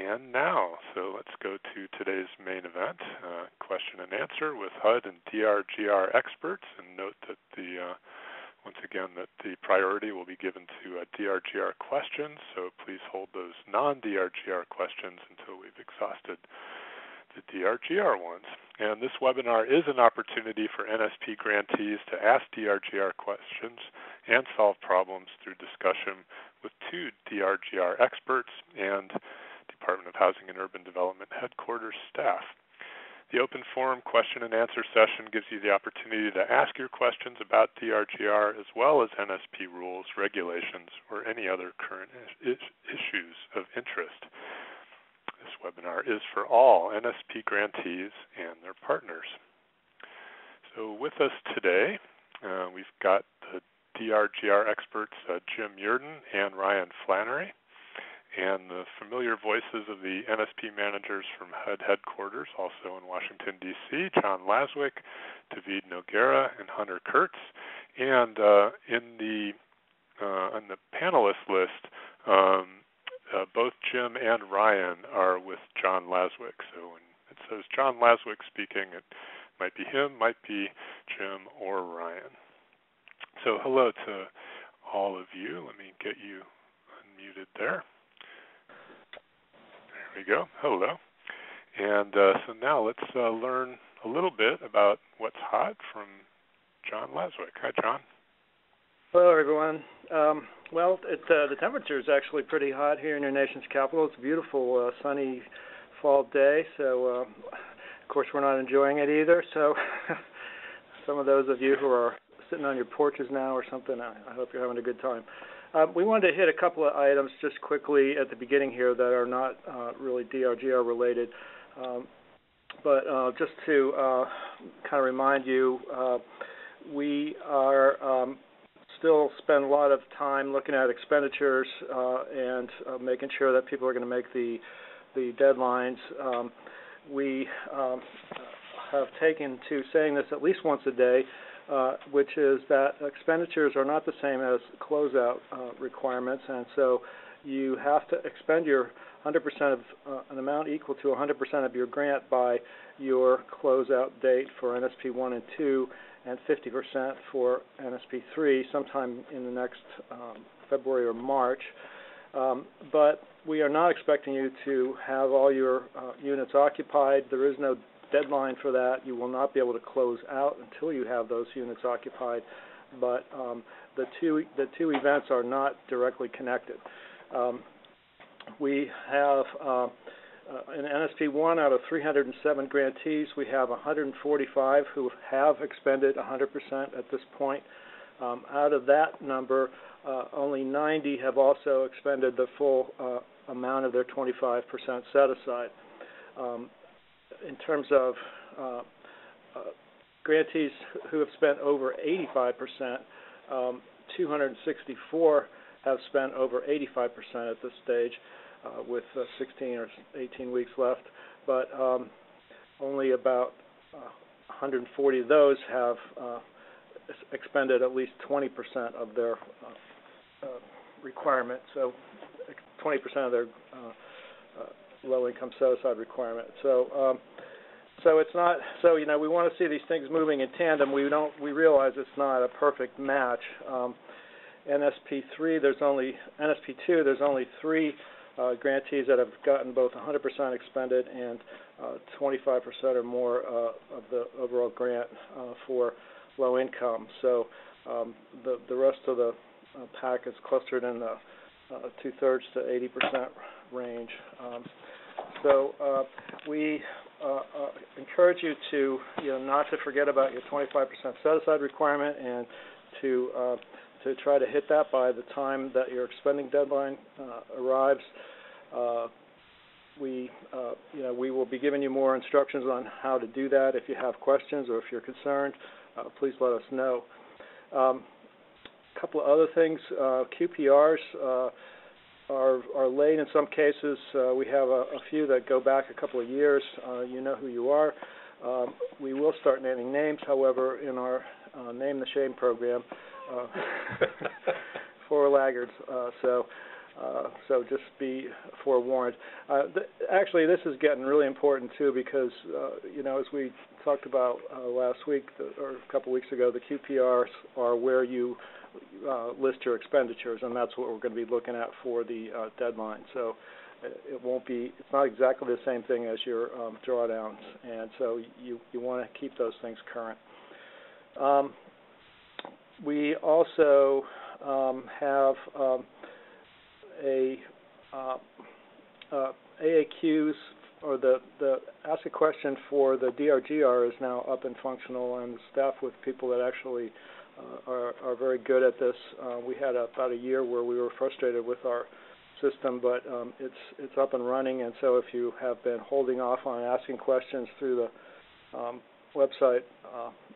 and now. So let's go to today's main event, question and answer with HUD and DRGR experts. And note that once again, that the priority will be given to DRGR questions. So please hold those non-DRGR questions until we've exhausted the DRGR ones. And this webinar is an opportunity for NSP grantees to ask DRGR questions and solve problems through discussion with two DRGR experts and Department of Housing and Urban Development headquarters staff. The open forum question and answer session gives you the opportunity to ask your questions about DRGR as well as NSP rules, regulations, or any other current issues of interest. This webinar is for all NSP grantees and their partners. So with us today, we've got the DRGR experts Jim Yurden and Ryan Flannery, and the familiar voices of the NSP managers from HUD headquarters, also in Washington, D.C., John Laswick, David Noguera, and Hunter Kurtz. And on the panelist list, both Jim and Ryan are with John Laswick. So when it says John Laswick speaking, it might be him, might be Jim, or Ryan. So hello to all of you. Let me get you unmuted there. There we go. Hello. And so now let's learn a little bit about what's hot from John Laswick. Hi, John. Hello, everyone. Well, the temperature is actually pretty hot here in your nation's capital. It's a beautiful, sunny fall day. So, of course, we're not enjoying it either. So some of those of you who are sitting on your porches now or something, I hope you're having a good time. We wanted to hit a couple of items just quickly at the beginning here that are not really DRGR related. But just to kind of remind you, we are still spend a lot of time looking at expenditures and making sure that people are going to make the deadlines. We have taken to saying this at least once a day, which is that expenditures are not the same as closeout requirements, and so you have to expend your 100% of an amount equal to 100% of your grant by your closeout date for NSP 1 and 2, and 50% for NSP 3 sometime in the next February or March. But we are not expecting you to have all your units occupied. There is no deadline for that. You will not be able to close out until you have those units occupied. But the two events are not directly connected. We have in NSP 1 out of 307 grantees, we have 145 who have expended 100% at this point. Out of that number, only 90 have also expended the full amount of their 25% set aside. In terms of grantees who have spent over 85%, 264 have spent over 85% at this stage, with 16 or 18 weeks left, but only about 140 of those have expended at least 20% of their requirement, so 20% of their low-income set-aside requirement. So it's not. So we want to see these things moving in tandem. We realize it's not a perfect match. NSP 2, there's only 3 grantees that have gotten both 100% expended and 25% or more of the overall grant for low income. So the rest of the pack is clustered in the 2/3 to 80% range. So we encourage you to not to forget about your 25% set-aside requirement and to try to hit that by the time that your spending deadline arrives. We will be giving you more instructions on how to do that. If you have questions or if you're concerned, please let us know. A couple of other things. QPRs are late in some cases. We have a few that go back a couple of years. You know who you are. We will start naming names, however, in our Name the Shame program for laggards. So So just be forewarned. Actually, this is getting really important too because, as we talked about last week or a couple weeks ago, the QPRs are where you list your expenditures, and that's what we're going to be looking at for the deadline. So it's not exactly the same thing as your drawdowns, and so you want to keep those things current. We also have AAQs, or the ask a question for the DRGR is now up and functional, and staff with people that actually are very good at this. We had about a year where we were frustrated with our system, but it's up and running, and so if you have been holding off on asking questions through the website,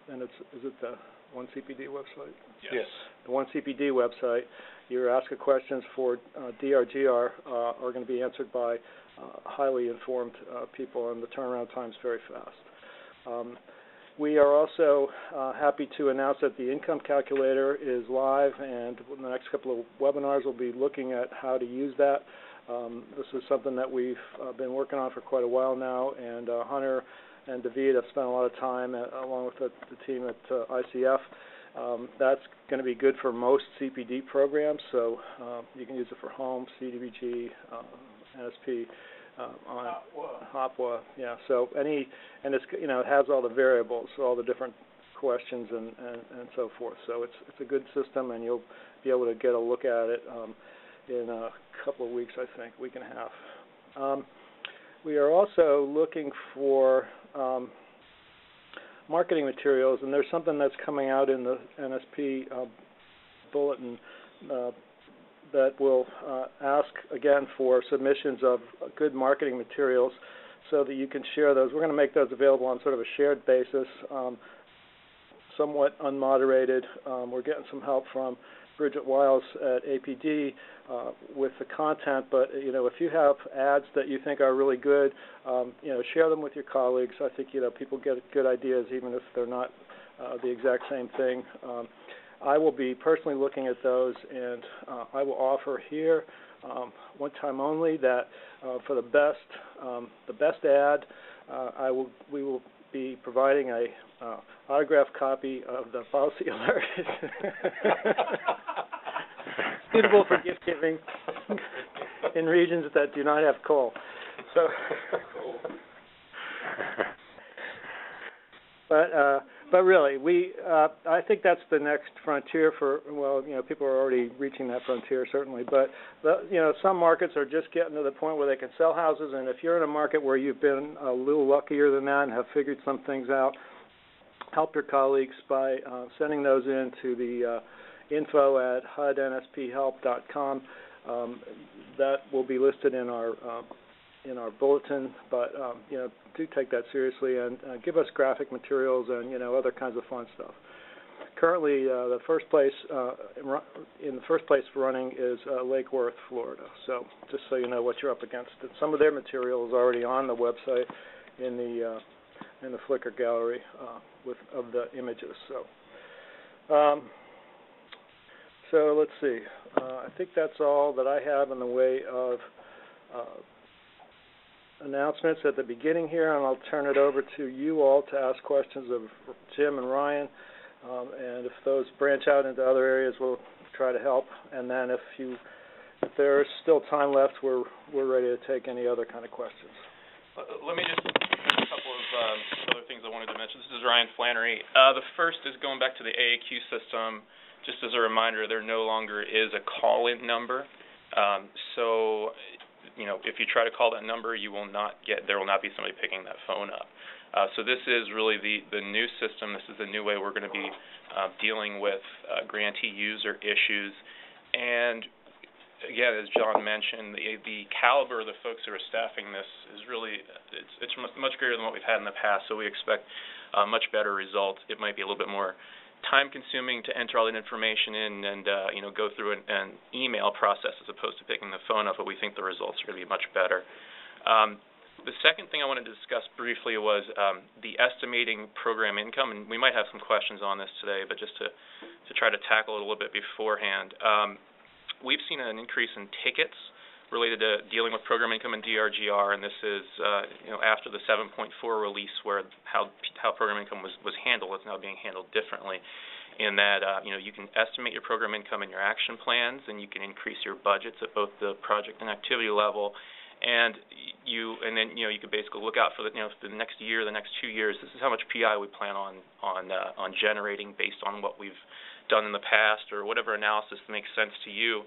and is it the One CPD website? Yes. The One CPD website, your ask a questions for DRGR are going to be answered by highly informed people, and the turnaround time is very fast. We are also happy to announce that the income calculator is live, and in the next couple of webinars we'll be looking at how to use that. This is something that we've been working on for quite a while now, and Hunter and David have spent a lot of time along with the team at ICF. That's going to be good for most CPD programs, so you can use it for home, CDBG, NSP, on HOPWA, yeah. So and it's it has all the variables, so all the different questions and so forth. So it's a good system, and you'll be able to get a look at it in a couple of weeks, I think, week and a half. We are also looking for marketing materials, and there's something that's coming out in the NSP bulletin that will ask again for submissions of good marketing materials so that you can share those. We're going to make those available on sort of a shared basis, somewhat unmoderated. We're getting some help from Bridget Wiles at APD with the content, but if you have ads that you think are really good, share them with your colleagues. I think people get good ideas even if they're not the exact same thing. I will be personally looking at those, and I will offer here one time only that for the best ad, we will be providing a autographed copy of the policy alert. Suitable for gift giving in regions that do not have coal. So, but really, I think that's the next frontier for. Well, people are already reaching that frontier certainly, but some markets are just getting to the point where they can sell houses, and if you're in a market where you've been a little luckier than that and have figured some things out, help your colleagues by sending those in to the info at hudnsphelp.com. That will be listed in our bulletin, but do take that seriously and give us graphic materials and other kinds of fun stuff. Currently, the first place running is Lake Worth, Florida. So just so you know what you're up against. Some of their material is already on the website in the Flickr gallery of the images. So let's see. I think that's all that I have in the way of announcements at the beginning here, and I'll turn it over to you all to ask questions of Jim and Ryan. And if those branch out into other areas, we'll try to help. And then if there's still time left, we're ready to take any other kind of questions. Let me just a couple of other things I wanted to mention. This is Ryan Flannery. The first is going back to the AAQ system. Just as a reminder, there no longer is a call-in number. So, if you try to call that number, there will not be somebody picking that phone up. So this is really the new system. This is the new way we're going to be dealing with grantee user issues. And again, as John mentioned, the caliber of the folks who are staffing this is really it's much greater than what we've had in the past. So we expect much better results. It might be a little bit more time-consuming to enter all that information in and go through an email process as opposed to picking the phone up, but we think the results are going to be much better. The second thing I wanted to discuss briefly was the estimating program income, and we might have some questions on this today, but just to try to tackle it a little bit beforehand. we've seen an increase in tickets related to dealing with program income and DRGR, and this is after the 7.4 release, where how program income was handled. It's now being handled differently, in that you can estimate your program income in your action plans, and you can increase your budgets at both the project and activity level, and then you could basically look out for the for the next year, the next 2 years. This is how much PI we plan on generating based on what we've done in the past, or whatever analysis makes sense to you.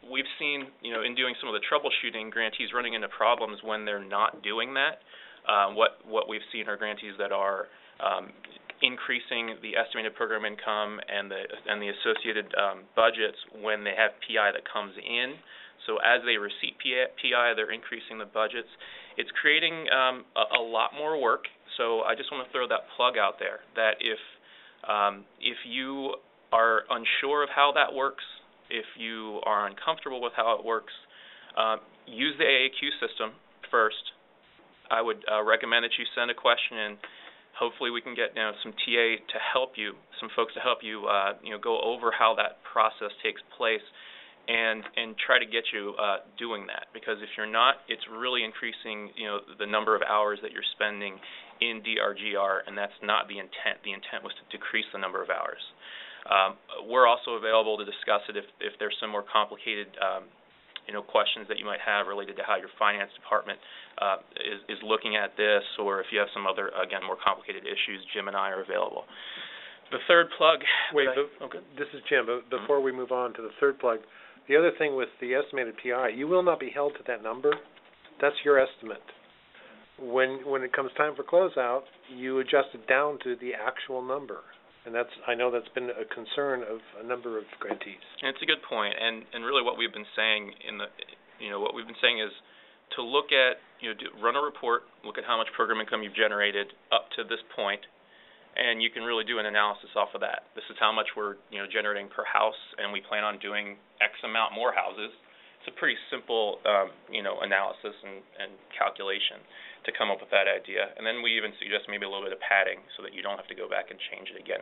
We've seen, in doing some of the troubleshooting, grantees running into problems when they're not doing that. What we've seen are grantees that are increasing the estimated program income and the associated budgets when they have PI that comes in. So as they receive PI, they're increasing the budgets. It's creating a lot more work. So I just want to throw that plug out there, that if you are unsure of how that works, if you are uncomfortable with how it works, use the AAQ system first. I would recommend that you send a question in. Hopefully we can get some TA to help you, some folks to help you, go over how that process takes place, and try to get you doing that. Because if you're not, it's really increasing, the number of hours that you're spending in DRGR, and that's not the intent. The intent was to decrease the number of hours. We're also available to discuss it if there's some more complicated questions that you might have related to how your finance department is looking at this, or if you have some other, again, more complicated issues. Jim and I are available. The third plug. This is Jim. But before we move on to the third plug, the other thing with the estimated PI, you will not be held to that number. That's your estimate. When it comes time for closeout, you adjust it down to the actual number. And I know that's been a concern of a number of grantees. And it's a good point. And really, what we've been saying is to look at, run a report, look at how much program income you've generated up to this point, and you can really do an analysis off of that. This is how much we're generating per house, and we plan on doing X amount more houses. It's a pretty simple analysis and calculation to come up with that idea. And then we even suggest maybe a little bit of padding so that you don't have to go back and change it again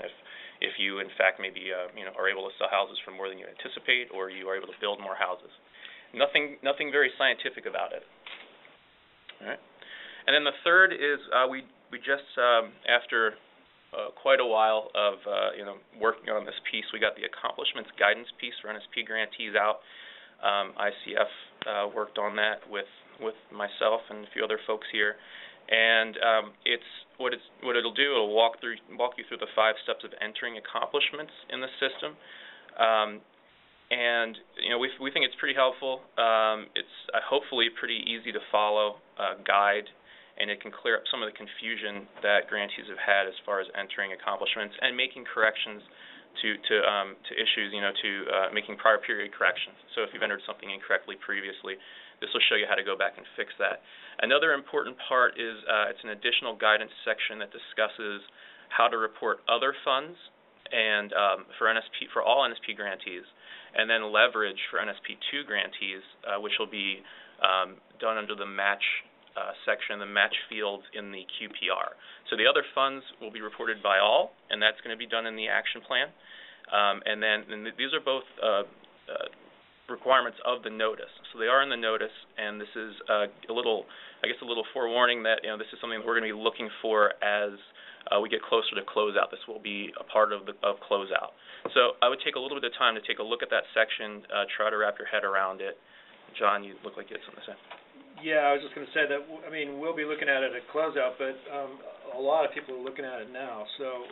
if you in fact maybe are able to sell houses for more than you anticipate, or you are able to build more houses. Nothing very scientific about it. All right. And then the third is we just after quite a while of working on this piece, we got the accomplishments guidance piece for NSP grantees out. ICF worked on that with myself and a few other folks here, and what it'll do. It'll walk you through the 5 steps of entering accomplishments in the system, and we think it's pretty helpful. It's hopefully pretty easy to follow guide, and it can clear up some of the confusion that grantees have had as far as entering accomplishments and making corrections to issues, making prior period corrections. So if you've entered something incorrectly previously, this will show you how to go back and fix that. Another important part is it's an additional guidance section that discusses how to report other funds and for all NSP grantees, and then leverage for NSP2 grantees, which will be done under the match section, the match field in the QPR. So the other funds will be reported by all, and that's going to be done in the action plan. And these are both requirements of the notice. So they are in the notice, and this is a little forewarning that this is something that we're going to be looking for as we get closer to closeout. This will be a part of closeout. So I would take a little bit of time to take a look at that section, try to wrap your head around it. John, you look like you had something to say. Yeah, I was just going to say that, we'll be looking at it at closeout, but a lot of people are looking at it now. So,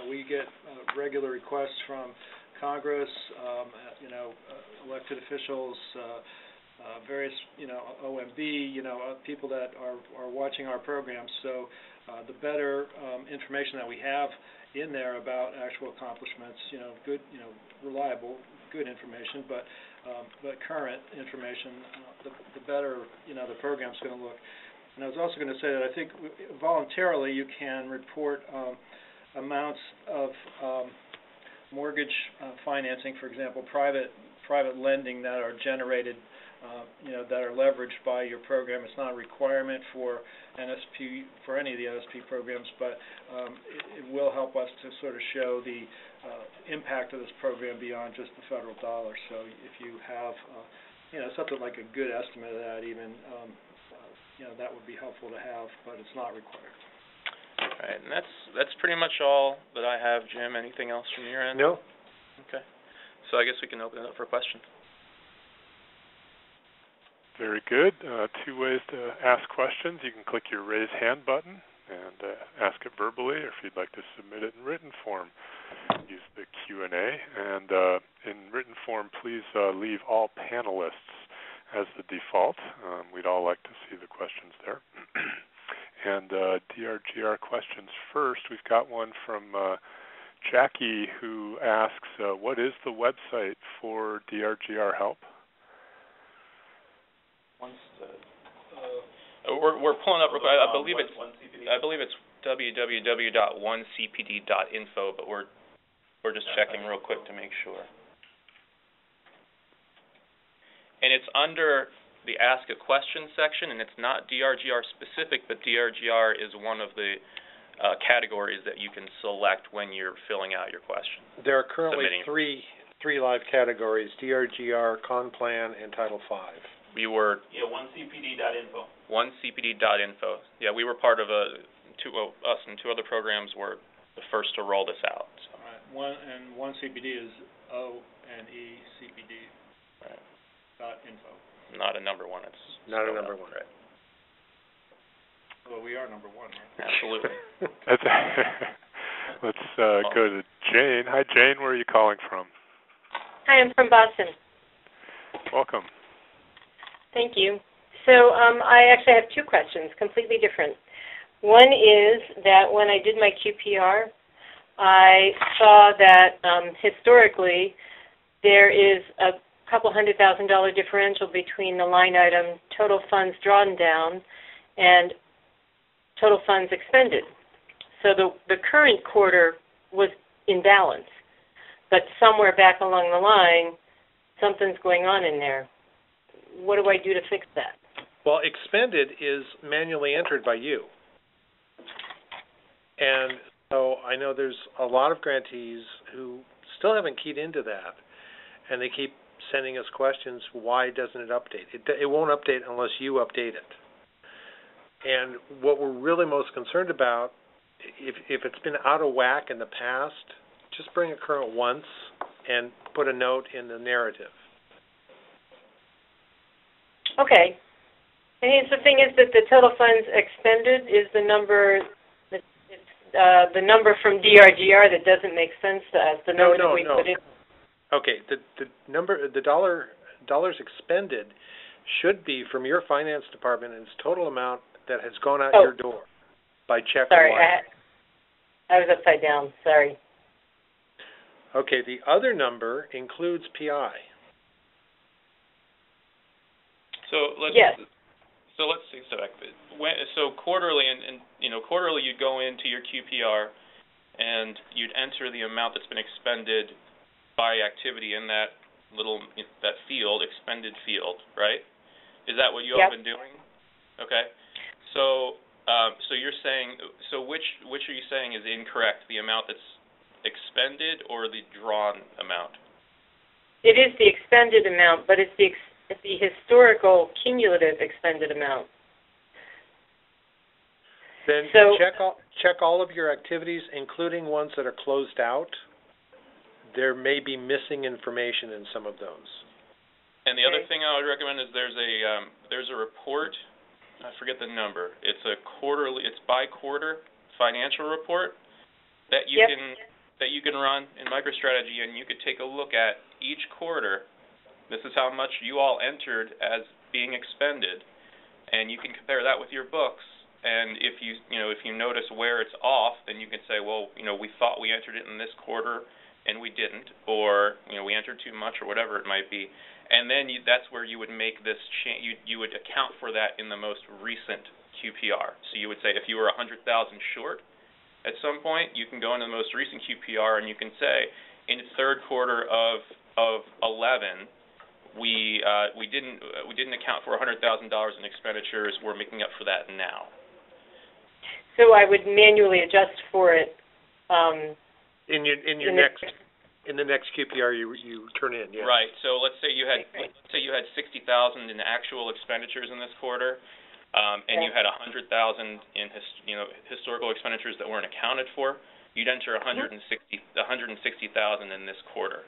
we get regular requests from Congress, elected officials, various, OMB, people that are watching our programs. So the better information that we have in there about actual accomplishments, good, reliable, good information, but current information, the better, the program's going to look. And I was also going to say that I think voluntarily you can report amounts of mortgage financing, for example, private lending that are generated that are leveraged by your program. It's not a requirement for NSP, for any of the NSP programs, but it will help us to sort of show the impact of this program beyond just the federal dollar. So if you have, something like a good estimate of that, even, that would be helpful to have, but it's not required. All right, and that's pretty much all that I have, Jim. Anything else from your end? No. Okay. So I guess we can open it up for questions. Very good. Two ways to ask questions. You can click your raise hand button and ask it verbally, or if you'd like to submit it in written form, use the Q&A. And in written form, please leave all panelists as the default. We'd all like to see the questions there. And DRGR questions first. We've got one from Jackie, who asks, what is the website for DRGR help? We're pulling up. I believe it's www.onecpd.info, but we're just checking real quick to make sure. And it's under the Ask a Question section, and it's not DRGR specific, but DRGR is one of the categories that you can select when you're filling out your question. There are currently three live categories: DRGR, Con-Plan, and Title V. We were onecpd.info. Onecpd.info. Yeah, we were part of us and two other programs were the first to roll this out. So. Right. OneCPD is ONECPD. Right. .info. Not a number one. It's not a number one. Right. Well, we are number one, right? Absolutely. Let's go to Jane. Hi, Jane. Where are you calling from? Hi, I'm from Boston. Welcome. Thank you. So I actually have two questions, completely different. One is that when I did my QPR, I saw that historically there is a couple $100,000 differential between the line item total funds drawn down and total funds expended. So the current quarter was in balance, but somewhere back along the line, something's going on in there. What do I do to fix that? Well, expended is manually entered by you. And so I know there's a lot of grantees who still haven't keyed into that, and they keep sending us questions, why doesn't it update? It won't update unless you update it. And what we're really most concerned about, if it's been out of whack in the past, just bring it current once and put a note in the narrative. Okay. And the thing is that the total funds expended is the number from DRGR that doesn't make sense to us. The number that we put in. Okay, the number, the dollars expended should be from your finance department and its total amount that has gone out your door by check or wire. I was upside down. Sorry. Okay, the other number includes PI. So let's see. So quarterly, and quarterly you'd go into your QPR and you'd enter the amount that's been expended by activity in that that field, expended field, right? Is that what you all been doing? Okay. So you're saying, which are you saying is incorrect? The amount that's expended or the drawn amount? It is the expended amount, but it's the historical cumulative expended amount. Then check all of your activities, including ones that are closed out. There may be missing information in some of those. And the other thing I would recommend is there's a report. I forget the number. It's by quarter financial report that you can run in MicroStrategy, and you could take a look at each quarter. This is how much you all entered as being expended, and you can compare that with your books. And if you notice where it's off, then you can say, well, we thought we entered it in this quarter and we didn't, or we entered too much, or whatever it might be. And then that's where you would make this change. You would account for that in the most recent QPR. So you would say if you were 100,000 short at some point, you can go into the most recent QPR and you can say in the third quarter of 11, we didn't account for $100,000 in expenditures. We're making up for that now. So I would manually adjust for it. In the next QPR you turn in, yes. Right. So let's say you had $60,000 in actual expenditures in this quarter, and you had $100,000 in historical expenditures that weren't accounted for. You'd enter $160,000 in this quarter.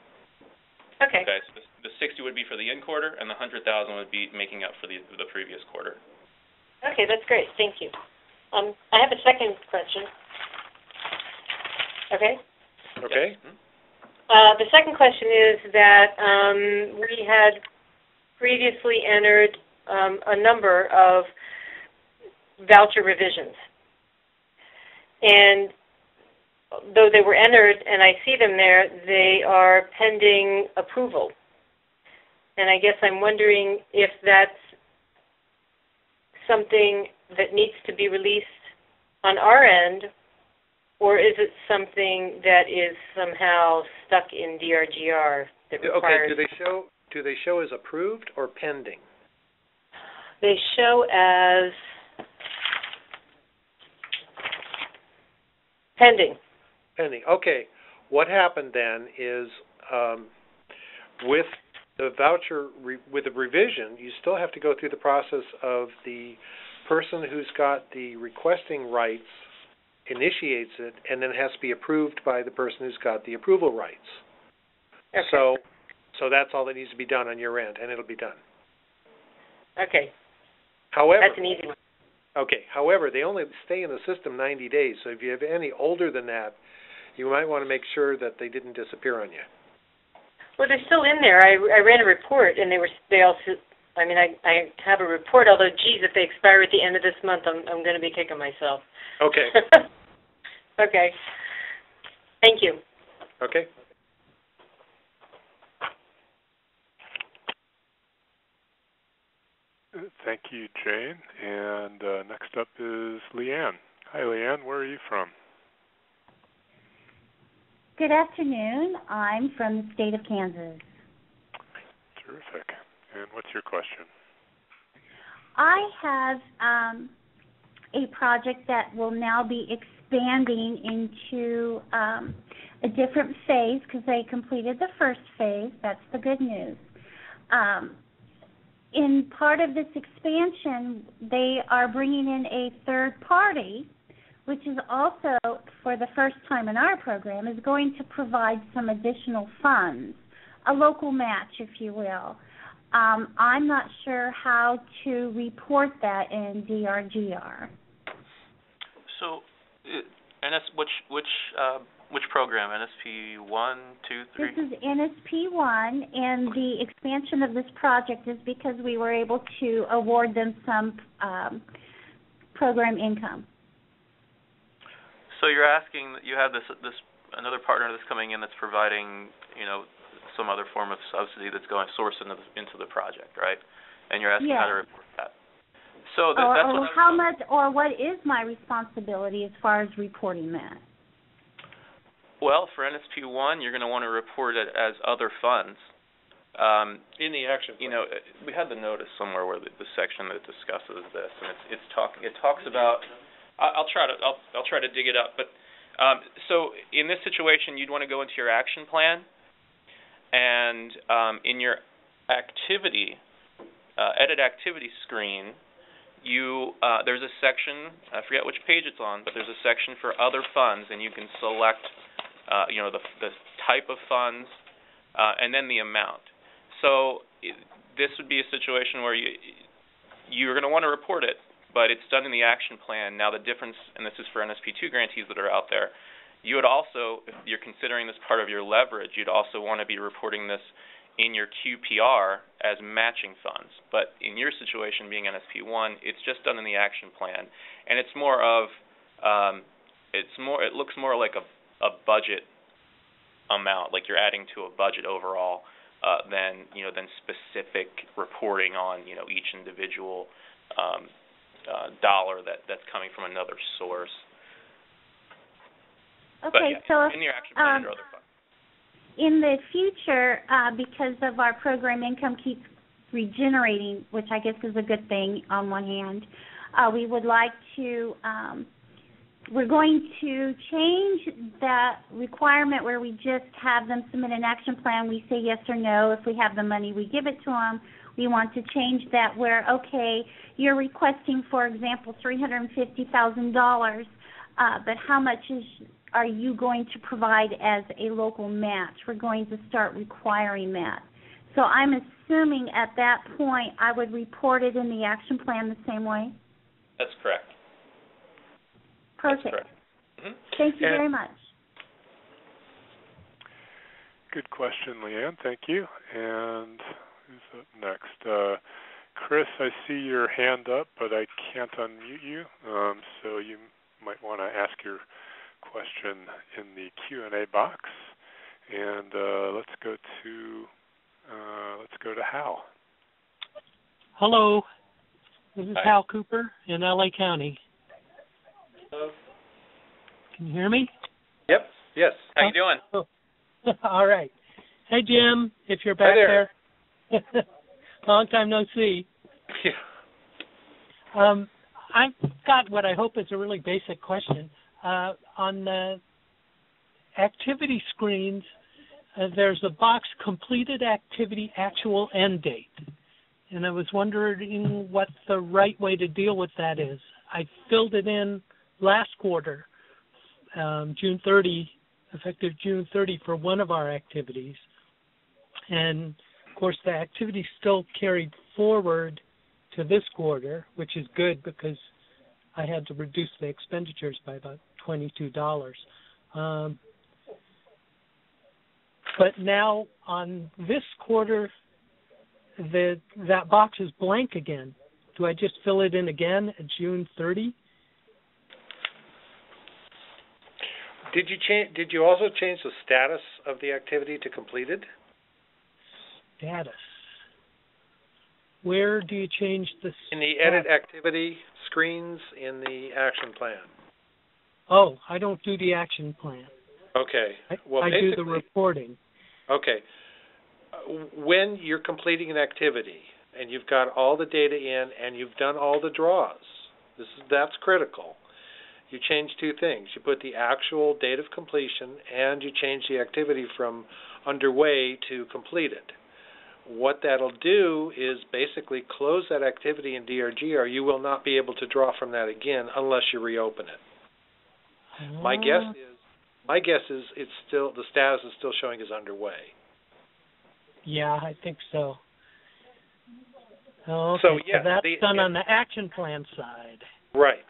Okay. Okay. So the 60 would be for the in quarter, and the 100,000 would be making up for the previous quarter. Okay, that's great. Thank you. I have a second question. Okay. Okay. The second question is that we had previously entered a number of voucher revisions. And though they were entered and I see them there, they are pending approval. And I guess I'm wondering if that's something that needs to be released on our end, or is it something that is somehow stuck in DRGR that requires... Okay, do they show as approved or pending? They show as pending. Pending. Okay. What happened then is with the voucher, with the revision, you still have to go through the process of the person who's got the requesting rights initiates it, and then it has to be approved by the person who's got the approval rights. Okay. So that's all that needs to be done on your end, and it'll be done. Okay. However, that's an easy one. Okay. However, they only stay in the system 90 days, so if you have any older than that, you might want to make sure that they didn't disappear on you. Well, they're still in there. I ran a report, and they also. I mean, I have a report. Although, geez, if they expire at the end of this month, I'm going to be kicking myself. Okay. Okay. Thank you. Okay. Thank you, Jane. And next up is Leanne. Hi, Leanne. Where are you from? Good afternoon. I'm from the state of Kansas. Terrific. And what's your question? I have a project that will now be expanding into a different phase because they completed the first phase. That's the good news. In part of this expansion, they are bringing in a third party, which is also, for the first time in our program, is going to provide some additional funds, a local match, if you will. I'm not sure how to report that in DRGR. So, which program? NSP 1, 2, 3? This is NSP 1, and the expansion of this project is because we were able to award them some program income. So you're asking, you have this another partner that's coming in that's providing, some other form of subsidy that's going sourced into the project, right? And you're asking how to report that. So that's what how much, or what is my responsibility as far as reporting that? Well, for NSP1, you're going to want to report it as other funds. In the action plan. We had the notice somewhere where the section that discusses this, and it talks about. I'll try to dig it up, but so in this situation, you'd want to go into your action plan, and in your activity, edit activity screen, there's a section. I forget which page it's on, but there's a section for other funds, and you can select, the type of funds, and then the amount. So this would be a situation where you're going to want to report it, but it's done in the action plan. Now the difference, and this is for NSP2 grantees that are out there, you would also, if you're considering this part of your leverage, you'd also want to be reporting this in your QPR as matching funds. But in your situation, being NSP1, it's just done in the action plan, and it's more of, it looks more like a budget amount, like you're adding to a budget overall, than specific reporting on each individual dollar that's coming from another source. Okay, but, yeah, so in your action plan, there are other funds. in the future, because of our program income keeps regenerating, which I guess is a good thing on one hand, we would like to, we're going to change that requirement where we just have them submit an action plan. We say yes or no. If we have the money, we give it to them. We want to change that where, okay, you're requesting, for example, $350,000, but how much are you going to provide as a local match? We're going to start requiring that. So I'm assuming at that point I would report it in the action plan the same way? That's correct. Perfect. That's correct. Mm-hmm. Thank you very much. Good question, Leanne. Thank you. And who's up next? Chris, I see your hand up, but I can't unmute you, so you might want to ask your question in the Q&A box. And let's go to Hal. Hello, this is Hal Cooper in LA County. Hello. Can you hear me? Yep. Yes. How you doing? Oh. All right. Hey, Jim, if you're back there. Long time no see. Yeah. I've got what I hope is a really basic question. On the activity screens, there's a box, completed activity, actual end date. And I was wondering what the right way to deal with that is. I filled it in last quarter, June 30, effective June 30 for one of our activities. And, of course, the activity still carried forward to this quarter, which is good because I had to reduce the expenditures by about $22. But now on this quarter, that box is blank again. Do I just fill it in again at June 30? Did you also change the status of the activity to completed? Status. Where do you change the status? In the edit activity screens in the action plan. Oh, I don't do the action plan. Okay. Well, I do the reporting. Okay. When you're completing an activity and you've got all the data in and you've done all the draws, that's critical. You change two things. You put the actual date of completion and you change the activity from underway to completed. What that'll do is basically close that activity in DRGR. You will not be able to draw from that again unless you reopen it. My guess is it's still, the status is still showing as underway. Yeah, I think so. Okay, so that's done on the action plan side. Right.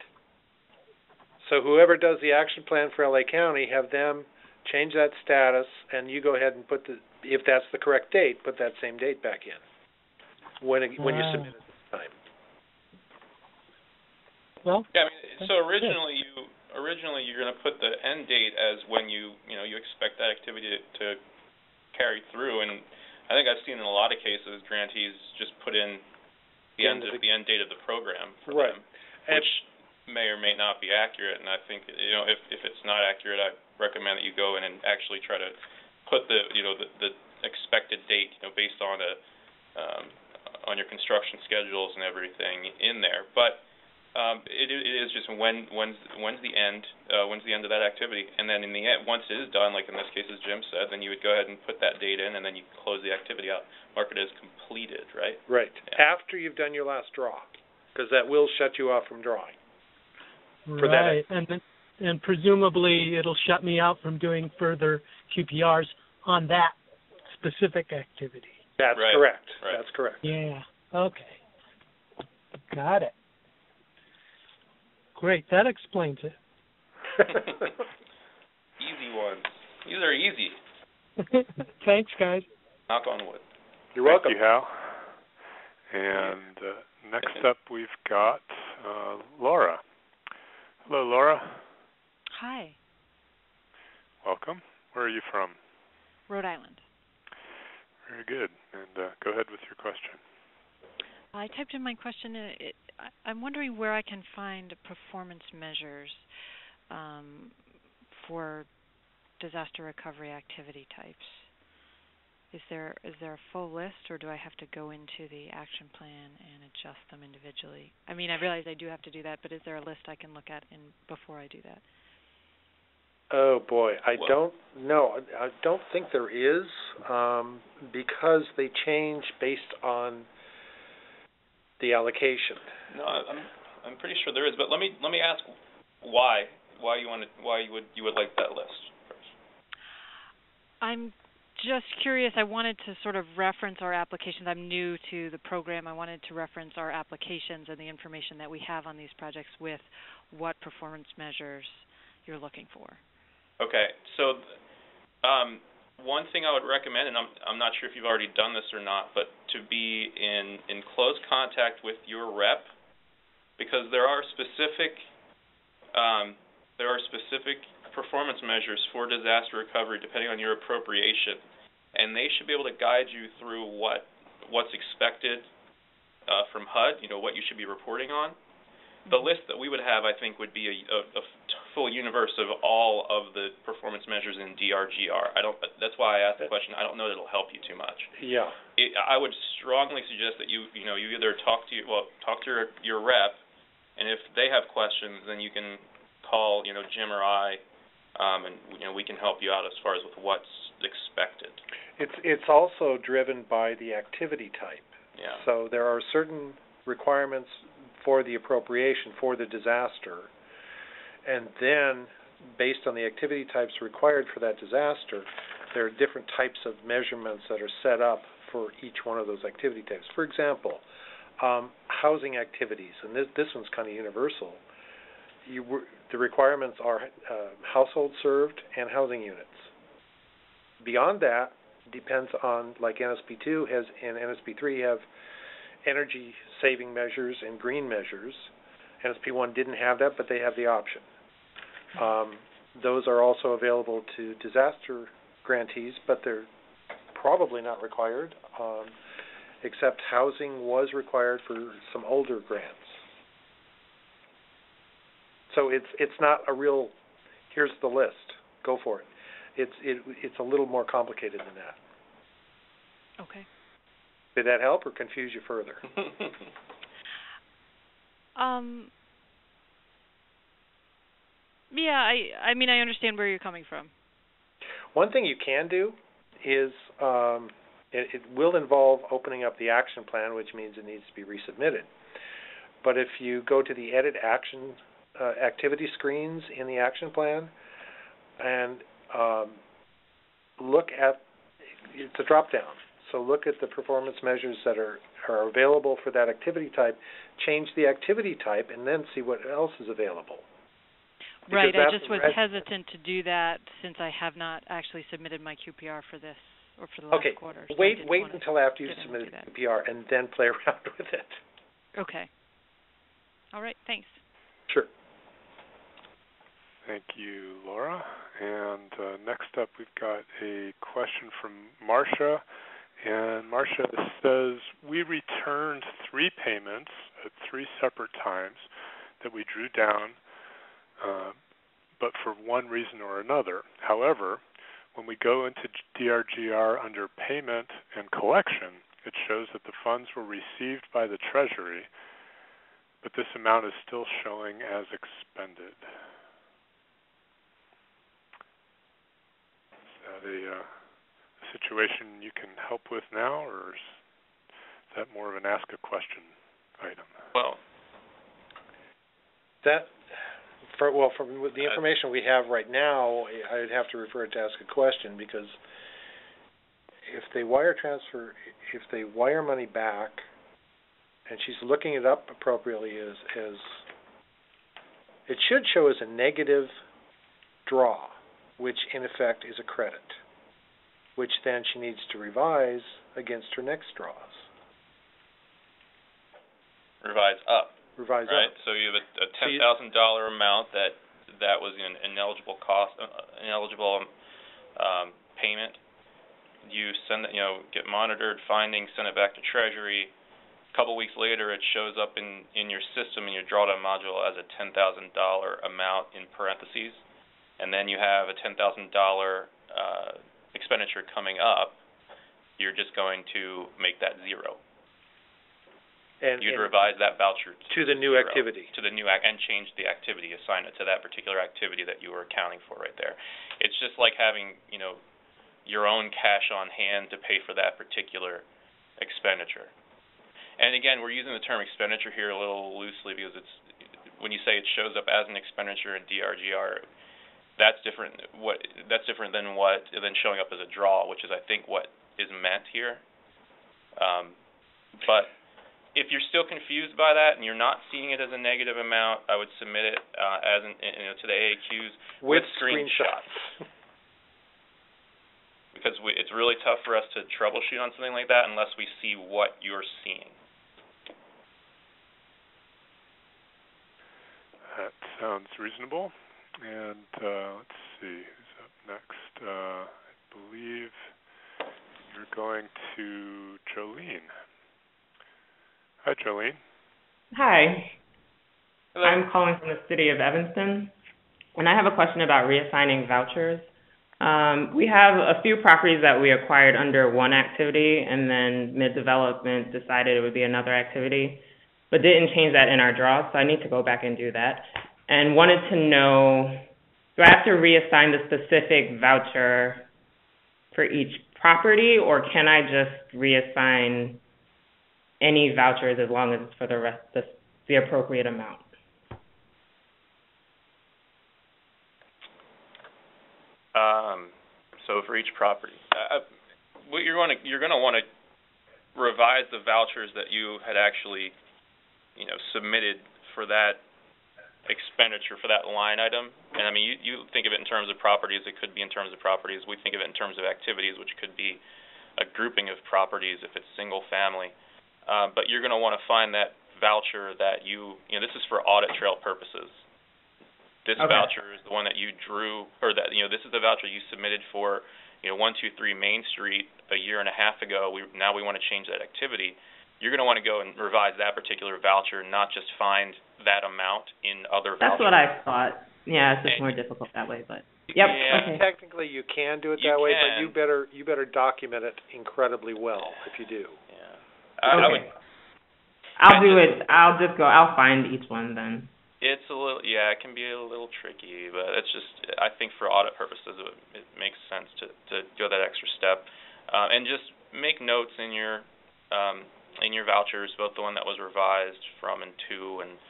So whoever does the action plan for LA County, have them change that status, and you go ahead and put if that's the correct date, put that same date back in when you submit it this time. Well, yeah, I mean, so originally you're going to put the end date as when you expect that activity to carry through, and I think I've seen in a lot of cases grantees just put in the end date of the program for them, which may or may not be accurate. And I think if it's not accurate, I recommend that you go in and actually try to put the expected date based on on your construction schedules and everything in there. But it is just when's the end of that activity, and then in the end, once it is done, like in this case as Jim said, then you would go ahead and put that date in, and then you close the activity out, mark it as completed, right? Right. Yeah. After you've done your last draw, because that will shut you off from drawing. Right, and presumably it'll shut me out from doing further QPRs on that specific activity. That's right. Correct. Right. That's correct. Yeah. Okay. Got it. Great. That explains it. Easy ones. These are easy. Thanks, guys. Knock on wood. You're welcome. Thank you, Hal. And next up, we've got Laura. Hello, Laura. Hi. Welcome. Where are you from? Rhode Island. Very good. And go ahead with your question. I typed in my question. I'm wondering where I can find performance measures for disaster recovery activity types. Is there a full list, or do I have to go into the action plan and adjust them individually? I mean, I realize I do have to do that, but is there a list I can look at before I do that? Oh boy, I don't know. I don't think there is, because they change based on the allocation. No, I'm pretty sure there is, but let me ask why you would like that list first. I'm just curious. I wanted to sort of reference our applications. I'm new to the program. I wanted to reference our applications and the information that we have on these projects with what performance measures you're looking for. Okay, so one thing I would recommend, and I'm not sure if you've already done this or not, but to be in close contact with your rep, because there are specific performance measures for disaster recovery depending on your appropriation, and they should be able to guide you through what's expected from HUD, what you should be reporting on. The list that we would have, I think, would be a full universe of all of the performance measures in DRGR. That's why I asked the question. I don't know that it'll help you too much. Yeah. I would strongly suggest that you either talk to your rep, and if they have questions, then you can call Jim or I, and we can help you out as far as with what's expected. It's also driven by the activity type. Yeah. So there are certain requirements for the appropriation for the disaster, and then based on the activity types required for that disaster, there are different types of measurements that are set up for each one of those activity types. For example, housing activities, and this one's kind of universal. The requirements are household served and housing units. Beyond that, depends on, like NSP2 has and NSP3 have energy saving measures and green measures. NSP1 didn't have that, but they have the option. Those are also available to disaster grantees, but they're probably not required, except housing was required for some older grants. So it's not a real, here's the list, go for it. It's a little more complicated than that. Okay. Did that help or confuse you further? Yeah, I mean, I understand where you're coming from. One thing you can do is it will involve opening up the action plan, which means it needs to be resubmitted. But if you go to the edit action activity screens in the action plan and look at, it's a drop down. So look at the performance measures that are available for that activity type, change the activity type, and then see what else is available. Right, I just was hesitant to do that since I have not actually submitted my QPR for this or for the last quarter. So wait until after you've submitted the QPR and then play around with it. Okay. All right, thanks. Sure. Thank you, Laura. And next up, we've got a question from Marcia. And Marcia says, we returned 3 payments at 3 separate times that we drew down, but for one reason or another. However, when we go into DRGR under payment and collection, it shows that the funds were received by the Treasury, but this amount is still showing as expended. Is that a situation you can help with now, or is that more of an ask a question item? Well, from the information we have right now, I would have to refer it to ask a question, because if they wire money back, and she's looking it up appropriately, as it should show as a negative draw, which in effect is a credit, which then she needs to revise against her next draws. Revise up. Right. So you have a $10,000 amount that was an ineligible payment. You send it, get monitored, findings, send it back to Treasury. A couple weeks later, it shows up in your system in your drawdown module as a $10,000 amount in parentheses, and then you have a $10,000 expenditure coming up, you're just going to make that 0. You'd And revise that voucher to the new 0, activity. to the new and change the activity, assign it to that particular activity that you were accounting for right there. It's just like having, your own cash on hand to pay for that particular expenditure. And again, we're using the term expenditure here a little loosely because it's when you say it shows up as an expenditure in DRGR, that's different. That's different than showing up as a draw, which is I think what is meant here. But if you're still confused by that and you're not seeing it as a negative amount, I would submit it to the AAQs with screenshots. Because it's really tough for us to troubleshoot on something like that unless we see what you're seeing. That sounds reasonable. And let's see, who's up next? I believe you're going to Jolene. Hi, Jolene. Hi. Hello. I'm calling from the city of Evanston, and I have a question about reassigning vouchers. We have a few properties that we acquired under one activity, and then mid-development decided it would be another activity, but didn't change that in our draw, so I need to go back and do that. And wanted to know, do I have to reassign the specific voucher for each property, or can I just reassign any vouchers as long as it's for the appropriate amount? So for each property, what you're going to want to revise the vouchers that you had actually, submitted for that expenditure for that line item. And I mean, you think of it in terms of properties. It could be in terms of properties. We think of it in terms of activities, which could be a grouping of properties if it's single family. But you're going to want to find that voucher that this is for audit trail purposes. This Okay. voucher is the one that you drew, or that this is the voucher you submitted for 123 Main Street a year and a half ago. Now we want to change that activity. You're going to want to go and revise that particular voucher, not just find that amount in other vouchers. That's what I thought. Yeah, it's just more difficult that way, but yep. Yeah. Okay. Technically, you can do it that way, but you better document it incredibly well if you do. Yeah. Okay. I'll do it. I'll find each one then. It's a little, it can be a little tricky, but it's just, I think for audit purposes, it makes sense to go that extra step, and just make notes in your vouchers, both the one that was revised from and to, and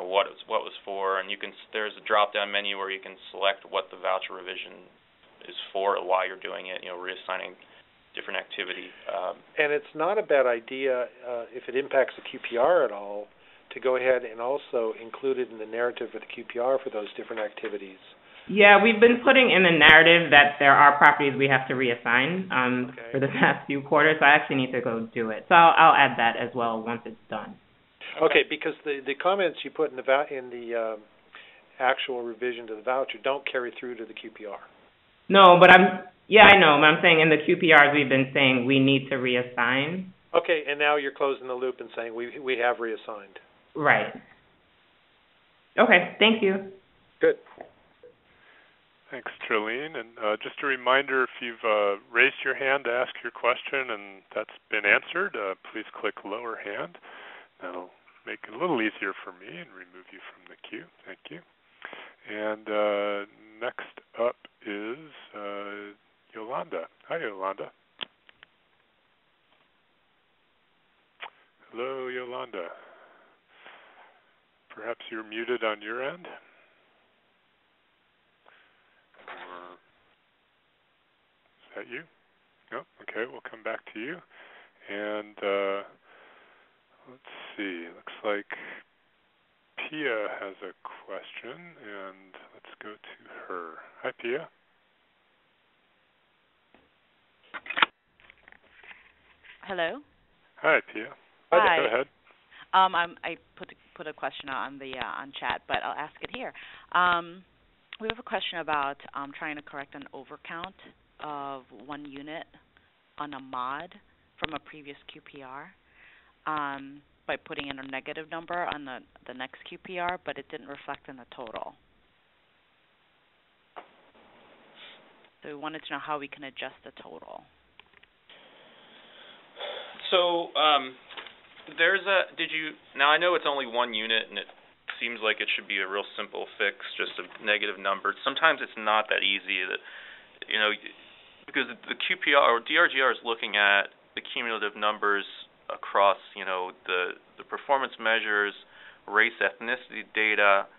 what was for, and there's a drop down menu where you can select what the voucher revision is for, why you're doing it, reassigning different activity. And it's not a bad idea if it impacts the QPR at all, to go ahead and also include it in the narrative for the QPR for those different activities. Yeah, we've been putting in the narrative that there are properties we have to reassign for the past few quarters, so I actually need to go do it. So I'll add that as well once it's done. Okay, because the comments you put in the actual revision to the voucher don't carry through to the QPR. No, but I know, but I'm saying in the QPRs we've been saying we need to reassign. Okay, and now you're closing the loop and saying we have reassigned. Right. Okay, thank you. Good. Thanks, Jolene. And just a reminder, if you've raised your hand to ask your question and that's been answered, please click lower hand. That'll make it a little easier for me and remove you from the queue. Thank you. And next up is Yolanda. Hi, Yolanda. Hello, Yolanda. Perhaps you're muted on your end? Or is that you? No? Okay, we'll come back to you. And let's see. Looks like Pia has a question, and let's go to her. Hi, Pia. Hello. Hi, Pia. Hi. Go ahead. I put a question on the on chat, but I'll ask it here. We have a question about trying to correct an overcount of one unit on a mod from a previous QPR by putting in a negative number on the next QPR, but it didn't reflect in the total. So we wanted to know how we can adjust the total. So now I know it's only one unit, and it seems like it should be a real simple fix, just a negative number. Sometimes it's not that easy, because the QPR or DRGR is looking at the cumulative numbers across, the performance measures, race, ethnicity data.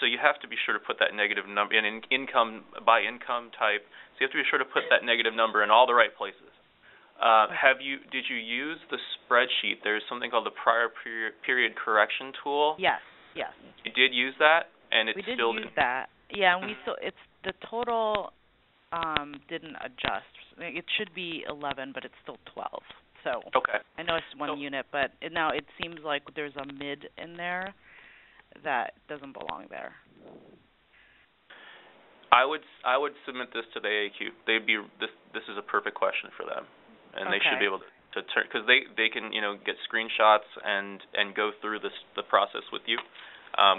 So you have to be sure to put that negative number in income by income type. So you have to be sure to put that negative number in all the right places. Did you use the spreadsheet? There's something called the prior period correction tool. Yes. You did use that, and we did use that. Yeah, and it's the total didn't adjust. It should be 11, but it's still 12. So okay. I know it's one unit, but now it seems like there's a mid in there that doesn't belong there. I would submit this to the AAQ. This is a perfect question for them, and they should be able to turn, because they can get screenshots and go through the process with you,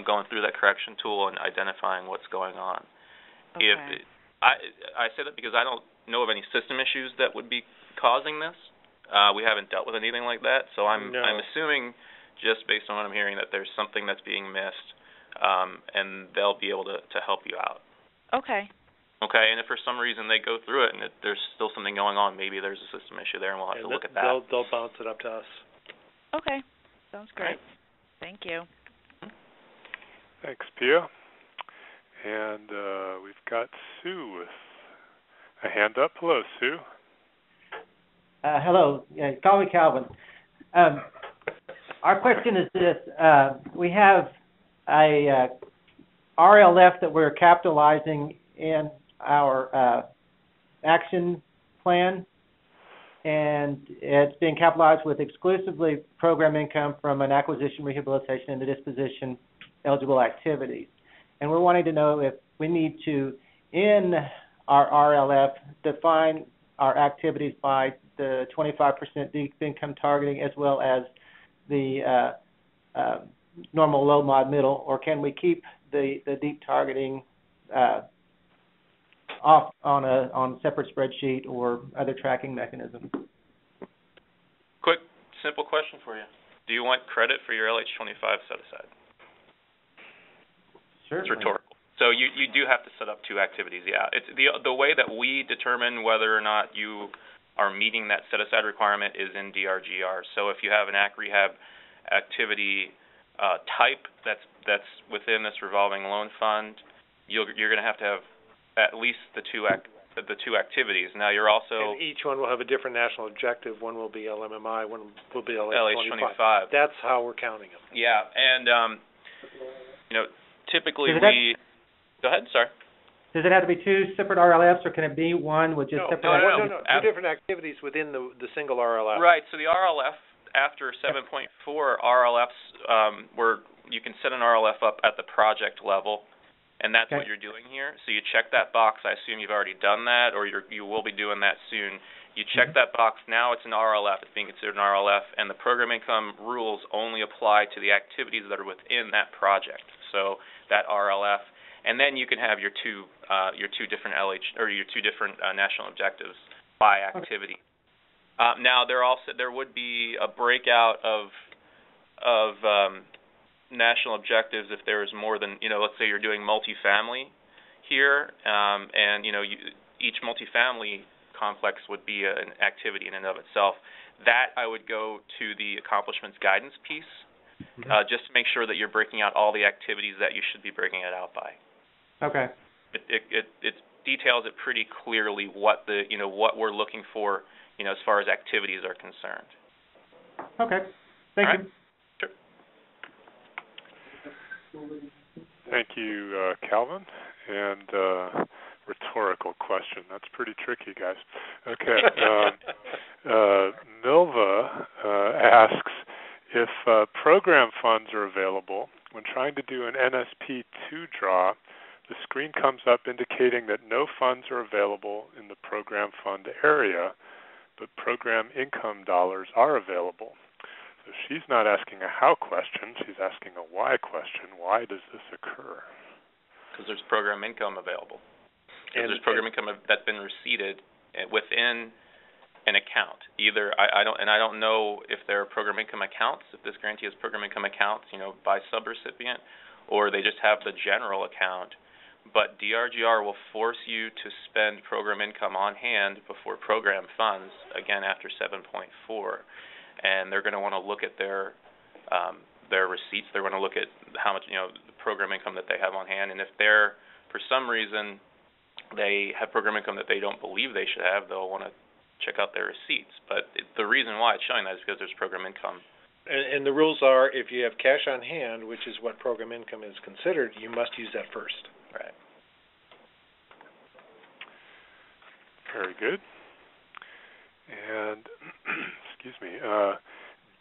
going through that correction tool and identifying what's going on. Okay. I say that because I don't know of any system issues that would be causing this. We haven't dealt with anything like that, so I'm assuming, just based on what I'm hearing, that there's something that's being missed, and they'll be able to help you out. Okay. Okay, and if for some reason they go through it and there's still something going on, maybe there's a system issue there, and we'll have to look at that. They'll bounce it up to us. Okay, sounds great. Right. Thank you. Thanks, Pia. And we've got Sue with a hand up. Hello, Sue. Hello. Call me Calvin. Our question is this. We have a RLF that we're capitalizing in our action plan, and it's being capitalized with exclusively program income from an acquisition, rehabilitation, and the disposition eligible activities. And we're wanting to know if we need to, in our RLF, define our activities by the 25% deep income targeting as well as the normal low, mod, middle, or can we keep the deep targeting off on a separate spreadsheet or other tracking mechanism? Quick, simple question for you. Do you want credit for your LH25 set aside? Sure. It's rhetorical. So you do have to set up two activities, yeah. It's the way that we determine whether or not you are meeting that set aside requirement is in DRGR. So if you have an AC rehab activity type that's within this revolving loan fund, you're going to have at least the two activities. Now you're also, and each one will have a different national objective. One will be LMMI, one will be LH25. That's how we're counting them. Yeah, and typically Go ahead, sorry. Does it have to be two separate RLFs, or can it be one with just separate activities? No. Two different activities within the single RLF. Right, so the RLF, after 7.4 RLFs, where you can set an RLF up at the project level, and that's what you're doing here. So you check that box. I assume you've already done that, or you will be doing that soon. You check that box. Now it's an RLF. It's being considered an RLF, and the program income rules only apply to the activities that are within that project. So that RLF. And then you can have your two different national objectives by activity. Now there would be a breakout of national objectives if there is more than, let's say you're doing multifamily here, and each multifamily complex would be an activity in and of itself. That I would go to the accomplishments guidance piece, just to make sure that you're breaking out all the activities that you should be breaking it out by. Okay. It details it pretty clearly what we're looking for, as far as activities are concerned. Okay. Thank you. Sure. Thank you, Calvin. And rhetorical question. That's pretty tricky, guys. Okay. Milva asks if program funds are available. When trying to do an NSP2 draw, the screen comes up indicating that no funds are available in the program fund area, but program income dollars are available. So she's not asking a how question, she's asking a why question. Why does this occur? Because there's program income available. Because there's program income that's been receipted within an account. Either I don't know if there are program income accounts, if this grantee has program income accounts, by subrecipient, or they just have the general account. But DRGR will force you to spend program income on hand before program funds, again after 7.4, and they're going to want to look at their receipts. They're going to look at how much the program income that they have on hand, and if they're for some reason they have program income that they don't believe they should have, they'll want to check out their receipts. But the reason why it's showing that is because there's program income. And the rules are, if you have cash on hand, which is what program income is considered, you must use that first. Right. Very good. And, excuse me,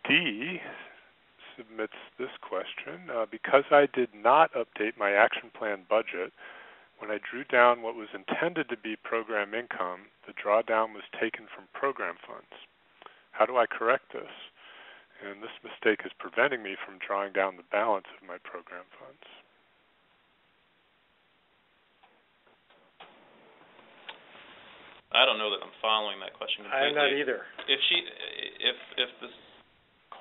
D submits this question. Because I did not update my action plan budget, when I drew down what was intended to be program income, the drawdown was taken from program funds. How do I correct this? And this mistake is preventing me from drawing down the balance of my program funds. I don't know that I'm following that question completely. I'm not either. If this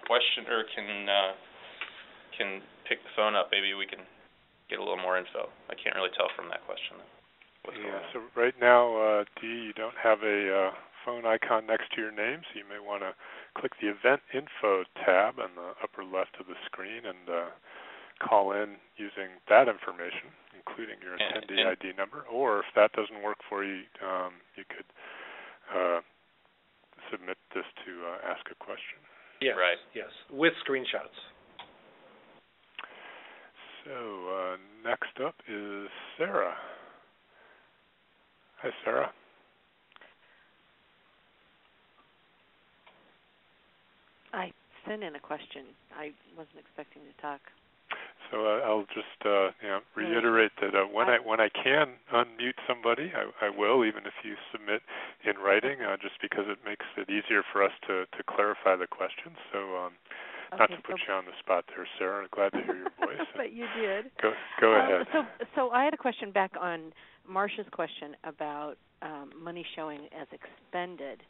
questioner can pick the phone up, maybe we can get a little more info. I can't really tell from that question what's going on. So right now, D, you don't have a phone icon next to your name, so you may want to click the Event Info tab on the upper left of the screen and call in using that information, including your attendee ID number. Or if that doesn't work for you, you could submit this to ask a question. Yes, right. Yes, with screenshots. So next up is Sarah. Hi, Sarah. I sent in a question. I wasn't expecting to talk. So I'll just reiterate that when I can unmute somebody, I will, even if you submit in writing, just because it makes it easier for us to clarify the questions. So not to put you on the spot there, Sarah. Glad to hear your voice. But you did. Go ahead. So I had a question back on Marcia's question about money showing as expended.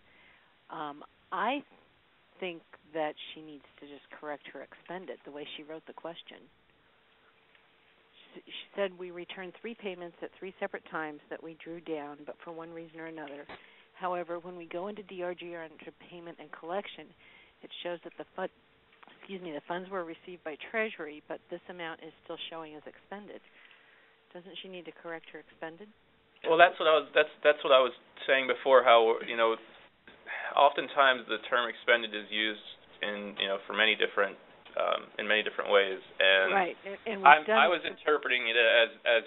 I think that she needs to just correct her expended, the way she wrote the question. She said we returned 3 payments at 3 separate times that we drew down, but for one reason or another. However, when we go into DRGR under payment and collection, it shows that the funds were received by Treasury, but this amount is still showing as expended. Doesn't she need to correct her expended? Well, that's what I was saying before. How oftentimes the term expended is used in many different ways, and right. And I was interpreting it as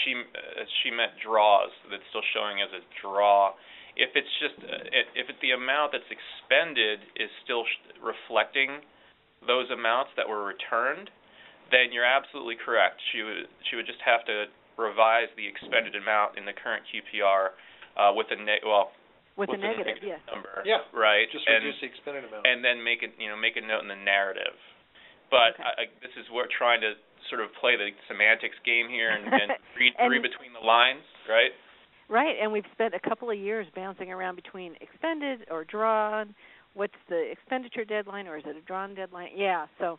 she meant draws. That's still showing as a draw. If it's just the amount that's expended is still reflecting those amounts that were returned, then you're absolutely correct. She would just have to revise the expended amount in the current QPR with a negative yes. number. Yeah. Right. Just reduce the expended amount. And then make a note in the narrative. But this is we're trying to sort of play the semantics game here and read between the lines, right? Right, and we've spent a couple of years bouncing around between expended or drawn. What's the expenditure deadline, or is it a drawn deadline? Yeah, so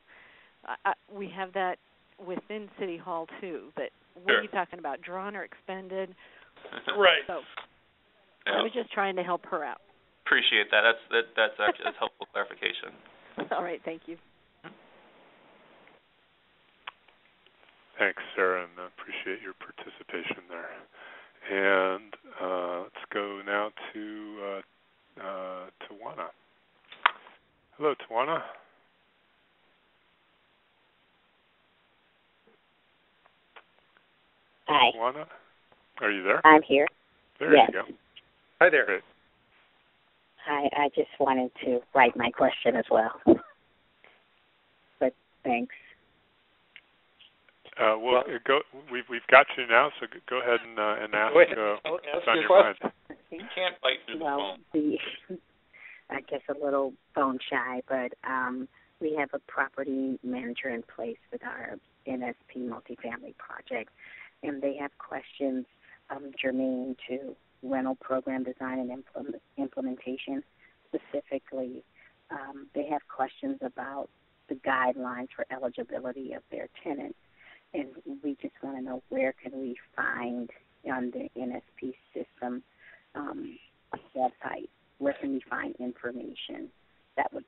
we have that within City Hall too. But what are you talking about, drawn or expended? Right. So I was just trying to help her out. Appreciate that. That's actually helpful clarification. All right, thank you. Thanks, Sarah, and appreciate your participation there. And let's go now to Tawana. Hello, Tawana. Hi. Tawana, are you there? I'm here. There yes. you go. Hi there. Great. Hi, I just wanted to write my question as well. But thanks. We've got you now, so go ahead and ask what's on your mind. You can't bite through the phone. I guess a little phone shy, but we have a property manager in place with our NSP multifamily project, and they have questions germane to rental program design and implementation. specifically, they have questions about the guidelines for eligibility of their tenants, and we just want to know where can we find on the NSP system website, where can we find information that would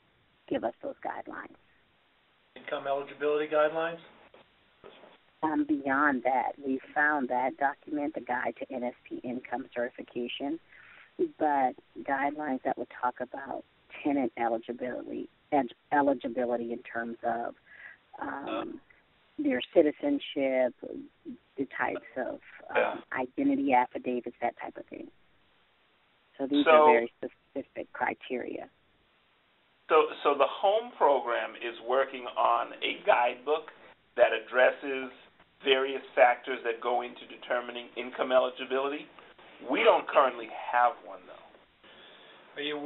give us those guidelines. Income eligibility guidelines? Beyond that, we found that document, the Guide to NSP Income Certification, but guidelines that would talk about tenant eligibility in terms of their citizenship, the types of identity affidavits, that type of thing. So these are very specific criteria. So the HOME program is working on a guidebook that addresses various factors that go into determining income eligibility. We don't currently have one, though. Are you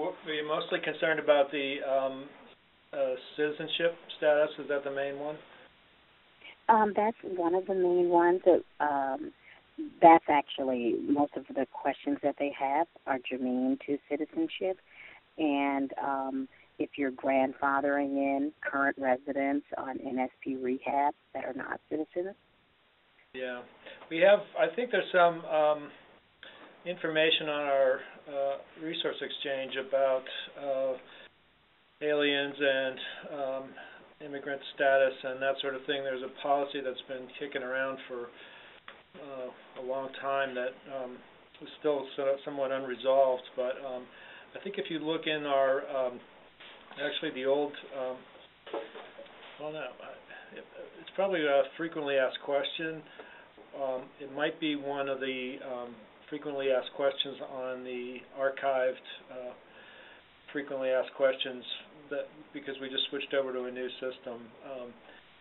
mostly concerned about the citizenship status? Is that the main one? That's one of the main ones. That's actually most of the questions that they have are germane to citizenship. And if you're grandfathering in current residents on NSP rehab that are not citizens. Yeah. We have, I think there's some information on our resource exchange about aliens and immigrant status and that sort of thing. There's a policy that's been kicking around for a long time that is still somewhat unresolved. But I think if you look in our, actually the old, well, no, it's probably a frequently asked question. It might be one of the frequently asked questions on the archived frequently asked questions that because we just switched over to a new system.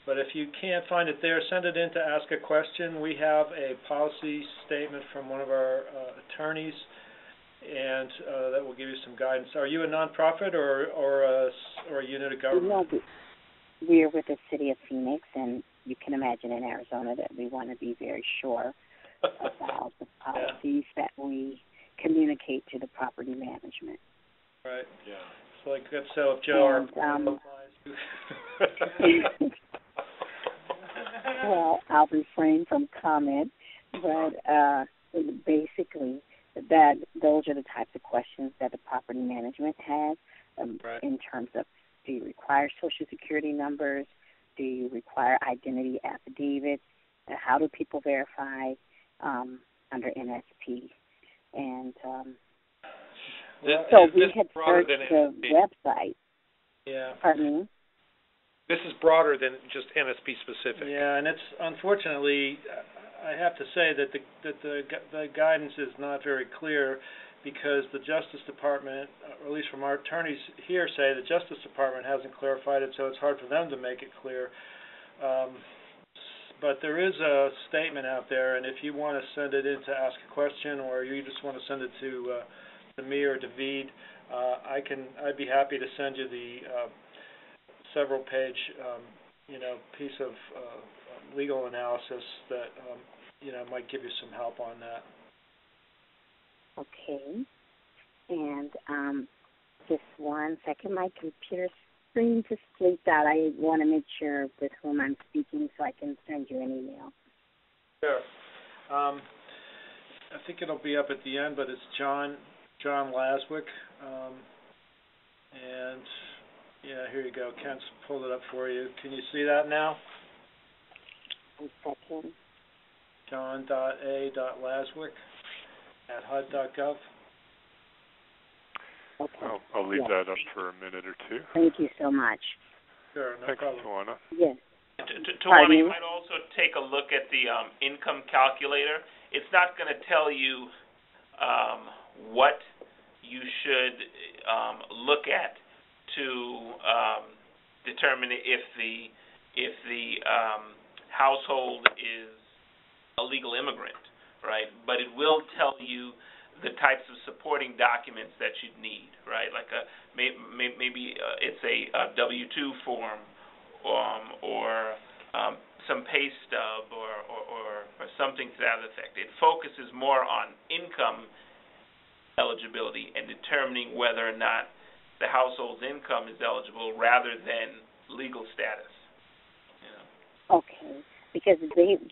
But if you can't find it there, send it in to ask a question. We have a policy statement from one of our attorneys, and that will give you some guidance. Are you a nonprofit or a unit of government? No, we're with the city of Phoenix, and you can imagine in Arizona that we want to be very sure about the policies that we communicate to the property management. Right. Yeah. So like so if Joe well, I'll refrain from comment, but basically that those are the types of questions that the property management has in terms of, do you require Social Security numbers? Do you require identity affidavits? How do people verify under NSP? And so we had searched the website. Yeah. Pardon me? This is broader than just NSP specific. Yeah, and it's unfortunately, I have to say that the guidance is not very clear because the Justice Department, or at least from our attorneys here, say the Justice Department hasn't clarified it, so it's hard for them to make it clear. But there is a statement out there, and if you want to send it in to ask a question, or you just want to send it to me or David, I'd be happy to send you the several-page, piece of legal analysis that might give you some help on that. Okay. And just 1 second, my computer screen just bleeped out. I want to make sure with whom I'm speaking so I can send you an email. Sure. I think it'll be up at the end, but it's John Laswick. And yeah, here you go. Kent's pulled it up for you. Can you see that now? 1 second. John.a.laswick@hud.gov. Okay. I'll leave that up for a minute or two. Thank you so much. Sure, no Thanks, problem. Tawana. Yes. Tawana, you might also take a look at the income calculator. It's not going to tell you what you should look at to determine if the household is a legal immigrant, right? But it will tell you the types of supporting documents that you'd need, right? Like maybe it's a W-2 form or some pay stub or something to that effect. It focuses more on income eligibility and determining whether or not the household's income is eligible rather than legal status. Okay, because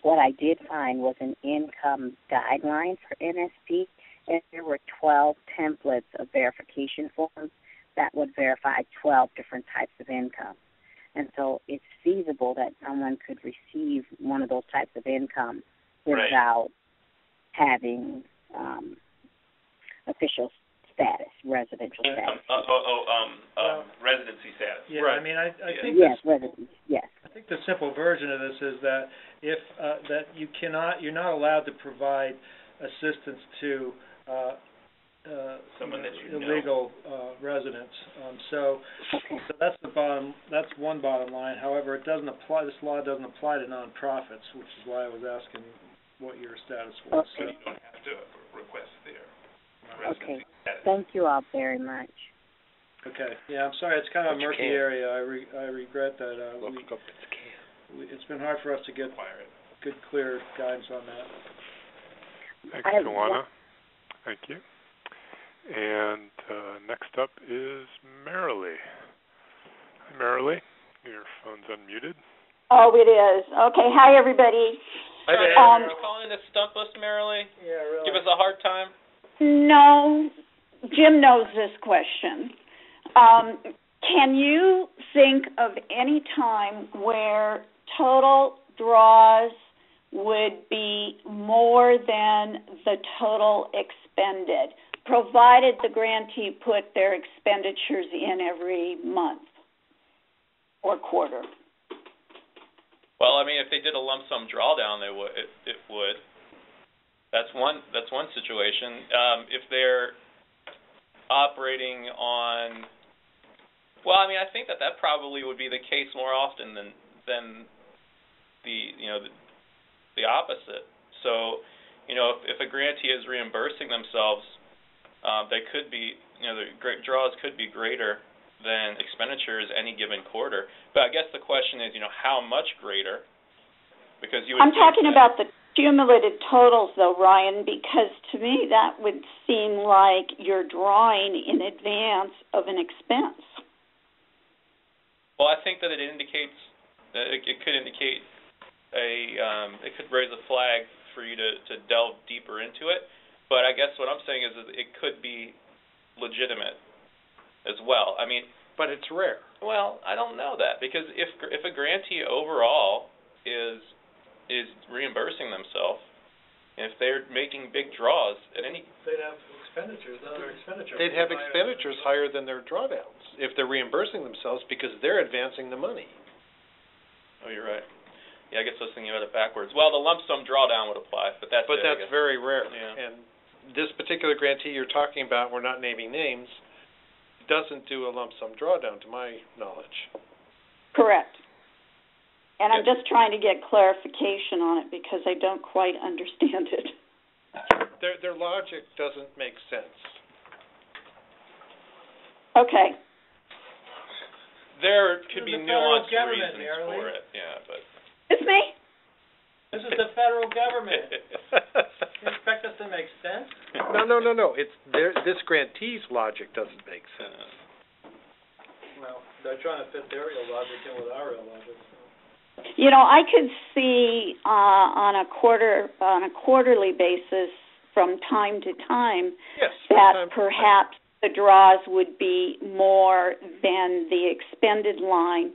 what I did find was an income guideline for NSP, and there were 12 templates of verification forms that would verify 12 different types of income. And so it's feasible that someone could receive one of those types of income without having official status, residential status. Residency status. Yeah, right. I mean, I think residency. Yes. I think the simple version of this is that if that you're not allowed to provide assistance to someone that you illegal residents. So that's that's one bottom line. However, it doesn't apply. This law doesn't apply to nonprofits, which is why I was asking what your status was. So you don't have to request their residency status. Thank you all very much. Okay. Yeah, I'm sorry. It's kind of a murky area. I regret that. It's been hard for us to get good, clear guidance on that. Thanks, Joanna. Thank you. And next up is Marilee. Hi, Marilee. Your phone's unmuted. Oh, it is. Okay. Hi, everybody. Hi, there. Are you calling to stump us, Marilee? Yeah, really. Give us a hard time? No. Jim knows this question. Can you think of any time where total draws would be more than the total expended, provided the grantee put their expenditures in every month or quarter? Well, I mean, if they did a lump sum drawdown, they would. It would. That's one situation. If they're operating on, well, I mean, I think that probably would be the case more often than the opposite. So, if a grantee is reimbursing themselves, they could be, the draws could be greater than expenditures any given quarter. But I guess the question is, how much greater? Because you would I'm talking about the cumulative totals, though, Ryan, because to me that would seem like you're drawing in advance of an expense. Well, I think that it indicates that it could indicate it could raise a flag for you to delve deeper into it. But I guess what I'm saying is that it could be legitimate as well. I mean, but it's rare. Well, I don't know that, because if a grantee overall is reimbursing themselves, if they're making big draws at any, they'd have expenditures. They'd have expenditures higher than their drawdowns if they're reimbursing themselves because they're advancing the money. Oh, you're right. Yeah, I guess I was thinking about it backwards. Well, the lump sum drawdown would apply, but that's very rare. Yeah. And this particular grantee you're talking about, we're not naming names, doesn't do a lump sum drawdown, to my knowledge. Correct. And I'm just trying to get clarification on it because I don't quite understand it. Their logic doesn't make sense. Okay. There could be nuanced reasons for it. Yeah, but. It's me? This is the federal government. You expect us to make sense? No. It's this grantee's logic doesn't make sense. Well, they're trying to fit their real logic in with our real logic. I could see on a quarterly basis from time to time that perhaps the draws would be more than the expended line,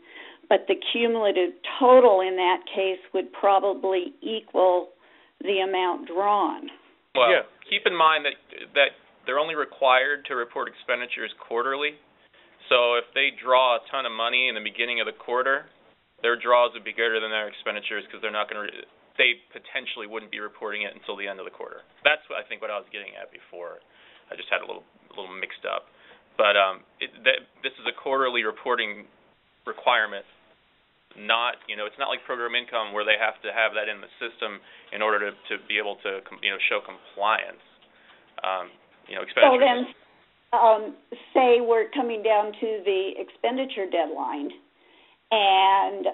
but the cumulative total in that case would probably equal the amount drawn. Well, keep in mind that they're only required to report expenditures quarterly. So if they draw a ton of money in the beginning of the quarter, their draws would be greater than their expenditures because they're not going to. They potentially wouldn't be reporting it until the end of the quarter. That's what I think what I was getting at before. I just had a little mixed up. But this is a quarterly reporting requirement. Not, it's not like program income where they have to have that in the system in order to be able to, show compliance. Expenditures. So then, say we're coming down to the expenditure deadline, and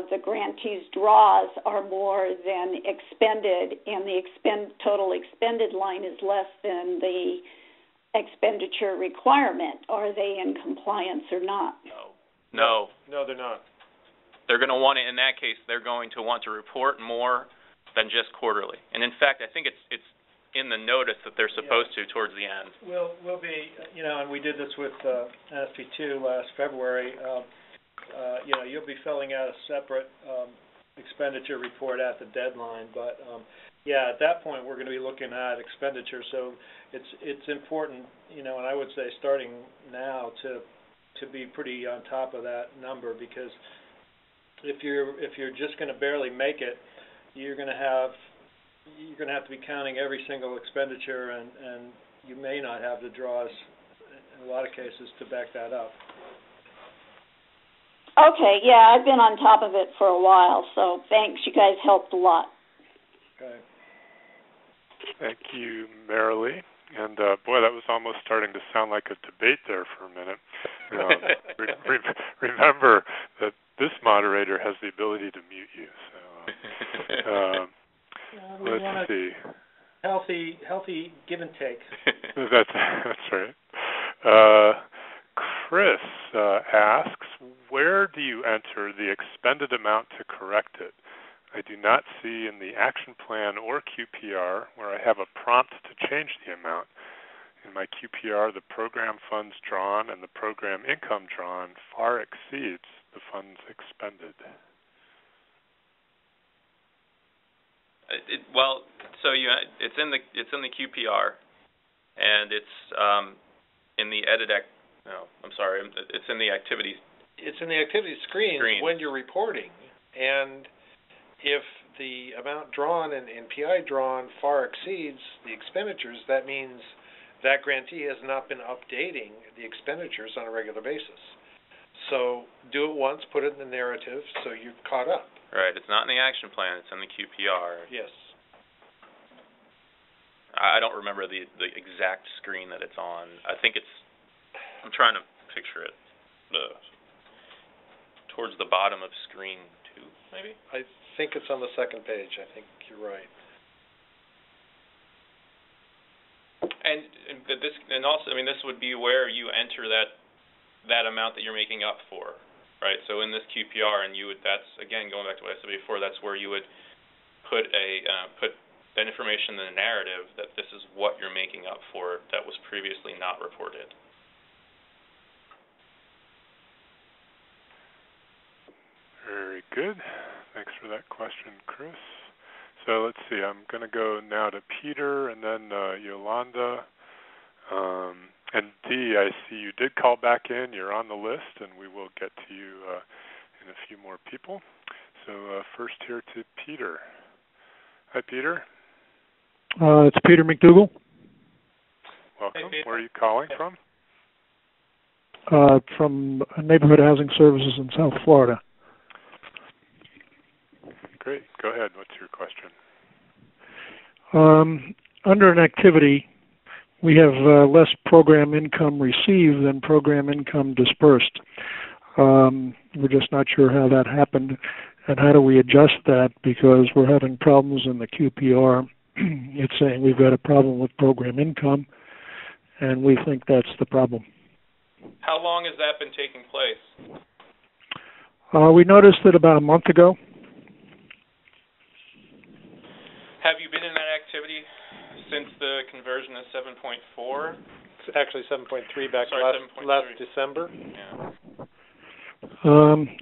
the grantee's draws are more than expended, and the total expended line is less than the expenditure requirement. Are they in compliance or not? No, they're not. They're going to want it. In that case, they're going to want to report more than just quarterly. And in fact, I think it's in the notice that they're supposed to towards the end. We'll be, and we did this with NSP2 last February. You'll be filling out a separate expenditure report at the deadline, but at that point we're going to be looking at expenditure. So it's important, and I would say starting now to be pretty on top of that number, because if you're just going to barely make it, you're going to have to be counting every single expenditure, and you may not have the draws in a lot of cases to back that up. Okay, I've been on top of it for a while, so thanks. You guys helped a lot. Okay. Thank you, Marilee. And boy, that was almost starting to sound like a debate there for a minute. Remember that this moderator has the ability to mute you. So let's see. Healthy give and take. That's right. Chris asks, where do you enter the expended amount to correct it? I do not see in the action plan or QPR where I have a prompt to change the amount. In my QPR, the program funds drawn and the program income drawn far exceeds the funds expended. It's in the QPR, and it's in the edit. It's in the activity. It's in the activity screens when you're reporting, and if the amount drawn and PI drawn far exceeds the expenditures, that means that grantee has not been updating the expenditures on a regular basis. So do it once, put it in the narrative, so you've caught up. Right. It's not in the action plan. It's in the QPR. Yes. I don't remember the exact screen that it's on. I think I'm trying to picture it. Towards the bottom of screen 2, maybe? I think it's on the second page. I think you're right. And also, this would be where you enter that amount that you're making up for, right? So in this QPR, and that's again going back to what I said before. That's where you would put that information in the narrative that this is what you're making up for that was previously not reported. Very good. Thanks for that question, Chris. So let's see. I'm going to go now to Peter and then Yolanda. And Dee, I see you did call back in. You're on the list, and we will get to you in a few more people. So first here to Peter. Hi, Peter. It's Peter McDougall. Welcome. Where are you calling from? From Neighborhood Housing Services in South Florida. Great. Go ahead. What's your question? Under an activity, we have less program income received than program income dispersed. We're just not sure how that happened, and how do we adjust that, because we're having problems in the QPR. It's saying we've got a problem with program income, and we think that's the problem. How long has that been taking place? We noticed it about a month ago. Have you been in that activity since the conversion of 7.4? It's actually 7.3 back last December. Yeah.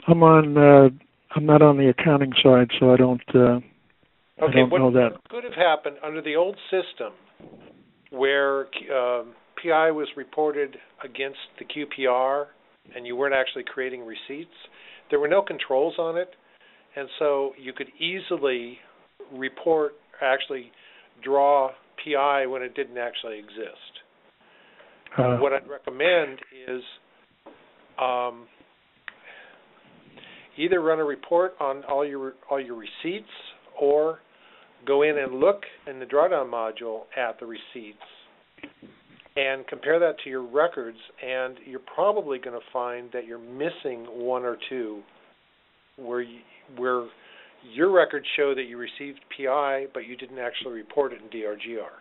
I'm not on the accounting side, so I don't know that. What could have happened under the old system, where PI was reported against the QPR, and you weren't actually creating receipts? There were no controls on it, and so you could easily report, actually draw PI when it didn't actually exist. What I'd recommend is either run a report on all your receipts, or go in and look in the drawdown module at the receipts and compare that to your records, and you're probably going to find that you're missing one or two where your records show that you received PI, but you didn't actually report it in DRGR.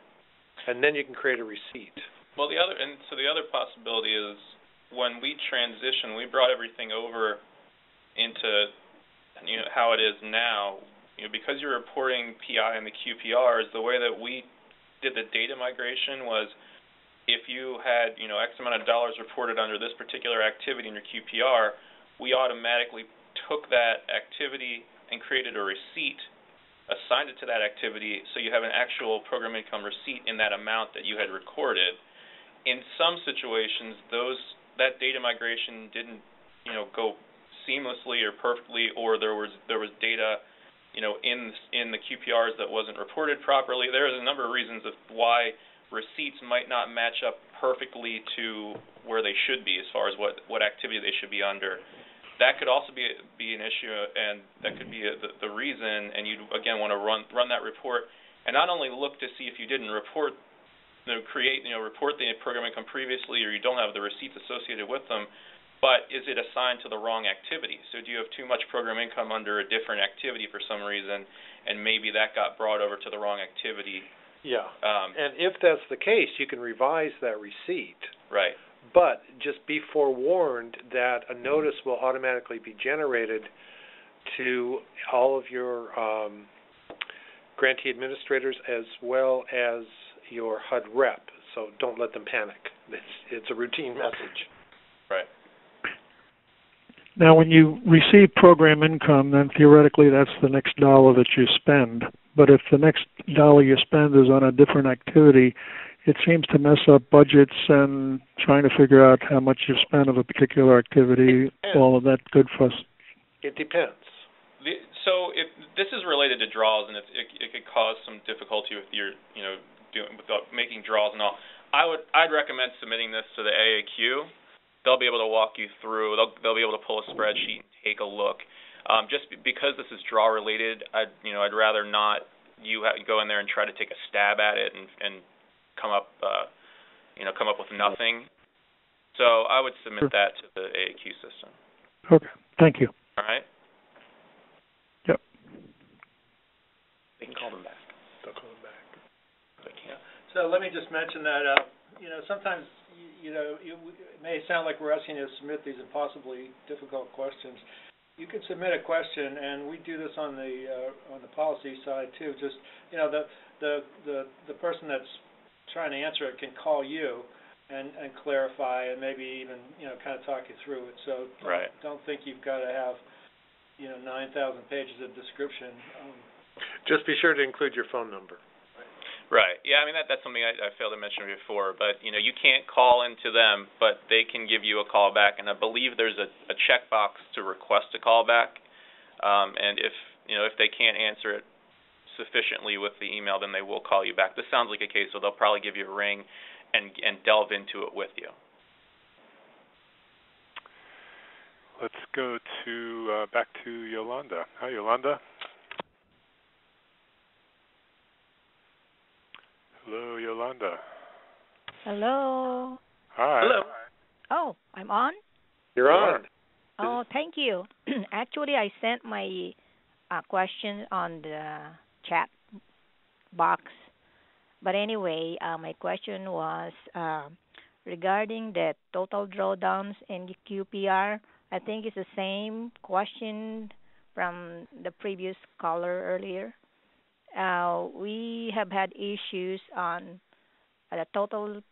And then you can create a receipt. Well, the other possibility is when we transition, we brought everything over into how it is now. Because you're reporting PI and the QPRs, the way that we did the data migration was if you had X amount of dollars reported under this particular activity in your QPR, we automatically took that activity and created a receipt, assigned it to that activity, so you have an actual program income receipt in that amount that you had recorded. In some situations, that data migration didn't go seamlessly or perfectly, or there was data in the QPRs that wasn't reported properly. There's a number of reasons of why receipts might not match up perfectly to where they should be as far as what activity they should be under. That could also be an issue, and that could be the reason, and you'd, again, want to run that report, and not only look to see if you didn't report the program income previously, or you don't have the receipts associated with them, but is it assigned to the wrong activity? So do you have too much program income under a different activity for some reason, and maybe that got brought over to the wrong activity? Yeah, and if that's the case, you can revise that receipt. Right. But just be forewarned that a notice will automatically be generated to all of your grantee administrators as well as your HUD rep. So don't let them panic. It's a routine message. Right. Now, when you receive program income, then theoretically that's the next dollar that you spend. But if the next dollar you spend is on a different activity, it seems to mess up budgets and trying to figure out how much you spend of a particular activity, all of that good fuss. It depends. So this is related to draws, and it could cause some difficulty with your, making draws and all. I'd recommend submitting this to the AAQ. They'll be able to walk you through. They'll be able to pull a spreadsheet and take a look. Just because this is draw related, I'd rather not you go in there and try to take a stab at it and come up with nothing. So I would submit that to the AAQ system. Okay. Thank you. All right. Yep. They can call them back. They'll call them back. They can't. So let me just mention that sometimes it may sound like we're asking you to submit these impossibly difficult questions. You can submit a question, and we do this on the policy side too. Just the person that's trying to answer it can call you and clarify and maybe even kind of talk you through it. So don't think you've got to have 9,000 pages of description. Just be sure to include your phone number. Right. Yeah, I mean, that's something I failed to mention before, but, you can't call into them, but they can give you a call back, and I believe there's a checkbox to request a call back, and if they can't answer it sufficiently with the email, then they will call you back. This sounds like a case where they'll probably give you a ring and delve into it with you. Let's go back to Yolanda. Hi, Yolanda. Hello, Yolanda. Hello. Hi. Hello. Oh, I'm on? You're on. Oh, thank you. Actually, I sent my question on the chat box. But anyway, my question was regarding the total drawdowns in the QPR. I think it's the same question from the previous caller earlier. We have had issues on the total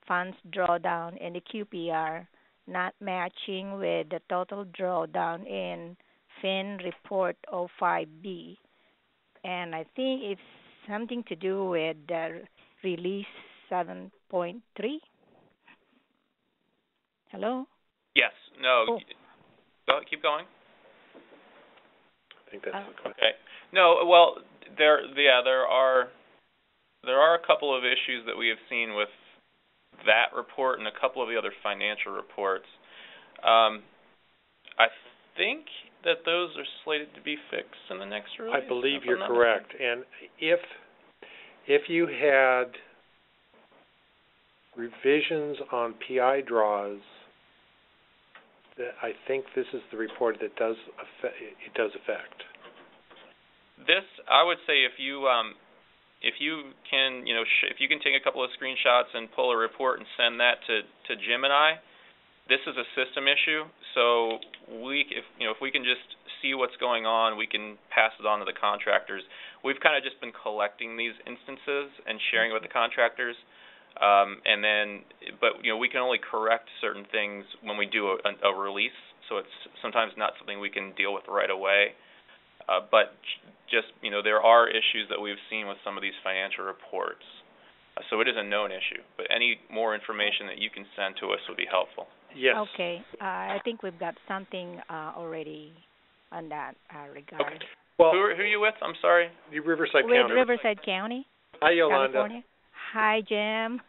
funds drawdown in the QPR not matching with the total drawdown in FIN Report 05B. And I think it's something to do with the Release 7.3. Hello? Yes. No. Oh. Go, keep going. I think that's the question. Okay. No, well, there are a couple of issues that we have seen with that report and a couple of the other financial reports. I think that those are slated to be fixed in the next release. I believe you're correct. And if you had revisions on PI draws, I think this is the report that does affect. This, I would say, if you if you can, if you can take a couple of screenshots and pull a report and send that to Jim and I, this is a system issue. So if we can just see what's going on, we can pass it on to the contractors. We've kind of just been collecting these instances and sharing it with the contractors, but we can only correct certain things when we do a release. So it's sometimes not something we can deal with right away. But just there are issues that we've seen with some of these financial reports. So it is a known issue. But any more information that you can send to us would be helpful. Yes. Okay. I think we've got something already on that regard. Okay. Well, who are you with? I'm sorry. Riverside County. With Riverside County. Hi, Yolanda. California. Hi, Jim.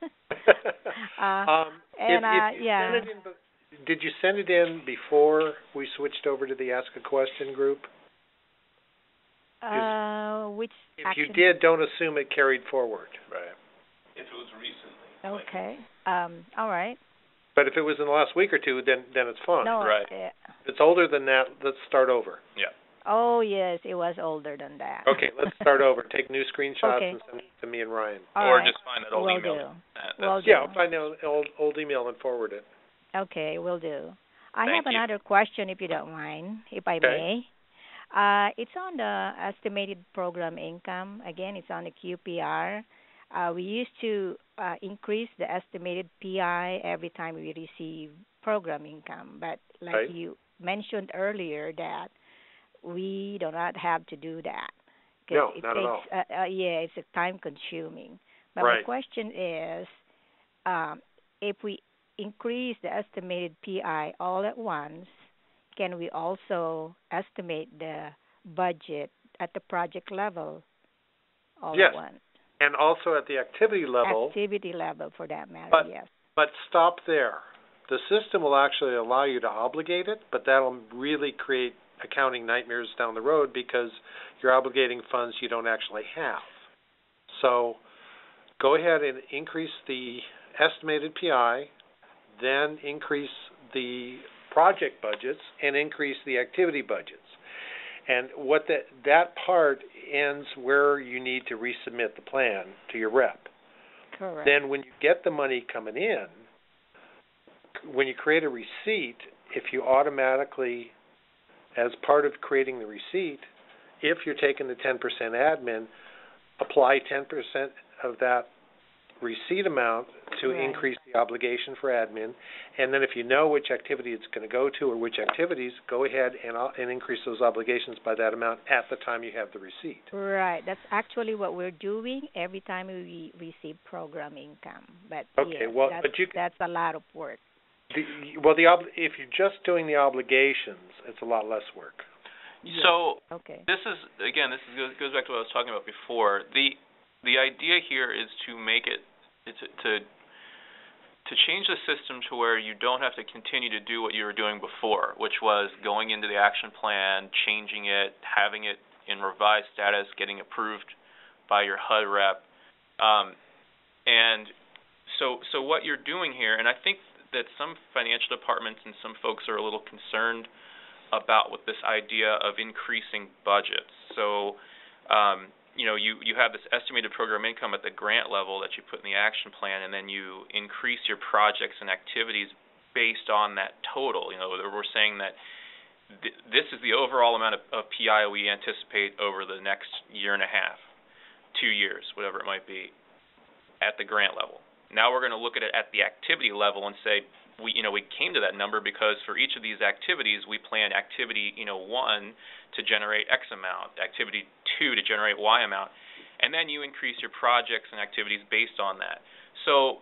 Did you send it in before we switched over to the Ask a Question group? Which if action? You did, don't assume it carried forward. Right. If it was recently. Okay. All right. But if it was in the last week or two, then it's fine. No, right. If it's older than that, let's start over. Yeah. Oh, yes, it was older than that. Okay, let's start over. Take new screenshots and send it to me and Ryan. Or just find that old email. I'll find the old email and forward it. Okay, will do. I Thank have you. another question, if you don't mind, if I may. It's on the estimated program income. Again, it's on the QPR. We used to increase the estimated PI every time we receive program income, but like you mentioned earlier that we do not have to do that. No, not at all. It's a time-consuming. But my question is, if we increase the estimated PI all at once, can we also estimate the budget at the project level all at once? And also at the activity level. Activity level, for that matter, yes. But stop there. The system will actually allow you to obligate it, but that'll really create accounting nightmares down the road because you're obligating funds you don't actually have. So go ahead and increase the estimated PI, then increase the project budgets, and increase the activity budgets. And what that part ends where you need to resubmit the plan to your rep. Correct. Then when you get the money coming in, when you create a receipt, if you automatically, as part of creating the receipt, if you're taking the 10% admin, apply 10% of that receipt amount to increase the obligation for admin, and then if you know which activity it's going to go to or which activities, go ahead and increase those obligations by that amount at the time you have the receipt. Right. That's actually what we're doing every time we receive program income. But that's a lot of work. If you're just doing the obligations, it's a lot less work. So this goes back to what I was talking about before. The idea here is to make it to change the system to where you don't have to continue to do what you were doing before, which was going into the action plan, changing it, having it in revised status, getting approved by your HUD rep. And so what you're doing here, and I think that some financial departments and some folks are a little concerned about with this idea of increasing budgets. So you have this estimated program income at the grant level that you put in the action plan, and then you increase your projects and activities based on that total. We're saying that this is the overall amount of PI we anticipate over the next year and a half, 2 years, whatever it might be, at the grant level. Now we're going to look at it at the activity level and say, we came to that number because for each of these activities, we plan activity 1 to generate X amount, activity 2 to generate Y amount, and then you increase your projects and activities based on that. So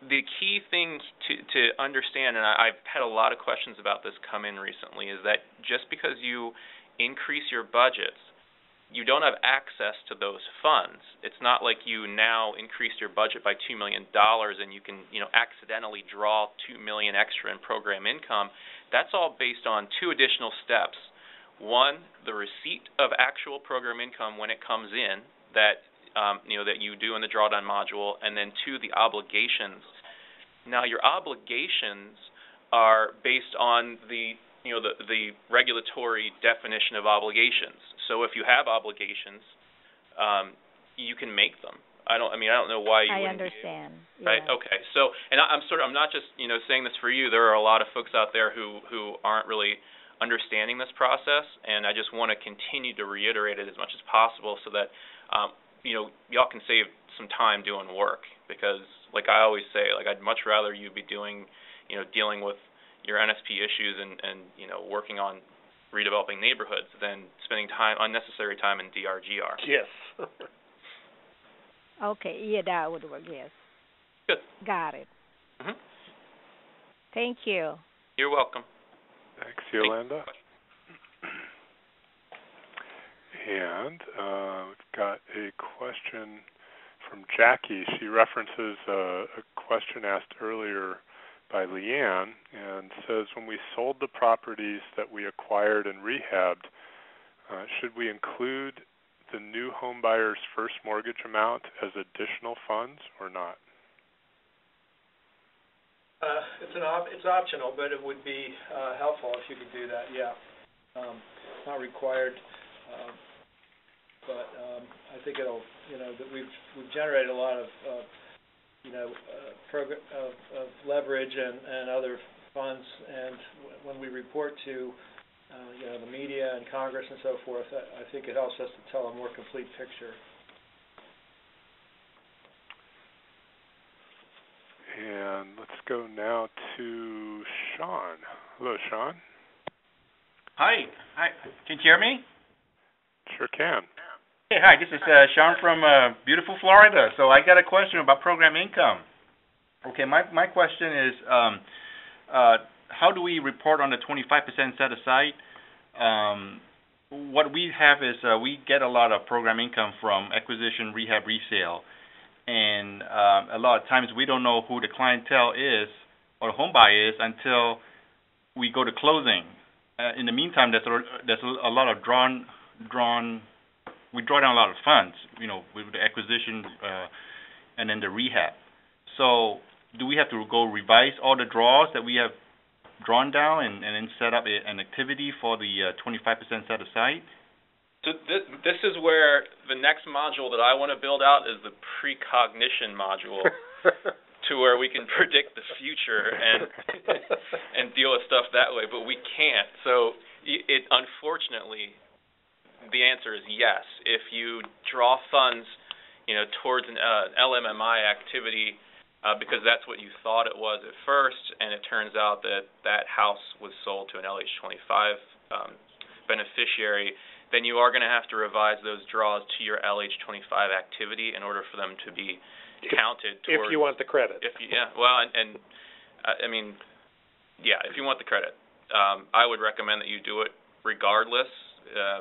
the key thing to understand, and I've had a lot of questions about this come in recently, is that just because you increase your budgets, you don't have access to those funds. It's not like you now increased your budget by $2 million and you can, accidentally draw $2 million extra in program income. That's all based on 2 additional steps. 1, the receipt of actual program income when it comes in that that you do in the drawdown module, and then 2, the obligations. Now your obligations are based on the regulatory definition of obligations. So if you have obligations, you can make them. I don't know why you wouldn't understand. Right? Yeah. Okay. So, and I'm not just, saying this for you. There are a lot of folks out there who aren't really understanding this process, and I just want to continue to reiterate it as much as possible so that y'all can save some time doing work, because like I always say, like I'd much rather you be doing, dealing with your NSP issues and working on redeveloping neighborhoods than spending unnecessary time in DRGR. Yes. Okay, yeah, that would work, yes. Good. Got it. Mm-hmm. Thank you. You're welcome. Thanks, Yolanda. And we've got a question from Jackie. She references a question asked earlier by Leanne and says, when we sold the properties that we acquired and rehabbed, should we include the new home buyer's first mortgage amount as additional funds or not? It's optional, but it would be helpful if you could do that. Yeah, it's not required, but I think it'll. That we've generated a lot of of leverage and other funds, and when we report to the media and Congress and so forth, I think it helps us to tell a more complete picture. And let's go now to Sean. Hello, Sean. Hi. Can you hear me? Sure can. Hey, hi. This is Sean from beautiful Florida. So I got a question about program income. Okay, my question is, how do we report on the 25% set aside? What we have is we get a lot of program income from acquisition, rehab, resale, and a lot of times we don't know who the clientele is or the home buyer is until we go to closing. In the meantime, there's a lot of we draw down a lot of funds, with the acquisition and then the rehab. So do we have to go revise all the draws that we have drawn down and then set up an activity for the 25% set aside? So this is where the next module that I want to build out is the precognition module, to where we can predict the future and deal with stuff that way, but we can't. So it unfortunately, the answer is yes. If you draw funds, towards an LMMI activity, because that's what you thought it was at first, and it turns out that house was sold to an LH25 beneficiary, then you are going to have to revise those draws to your LH25 activity in order for them to be counted towards. If you want the credit. If you want the credit. I would recommend that you do it regardless,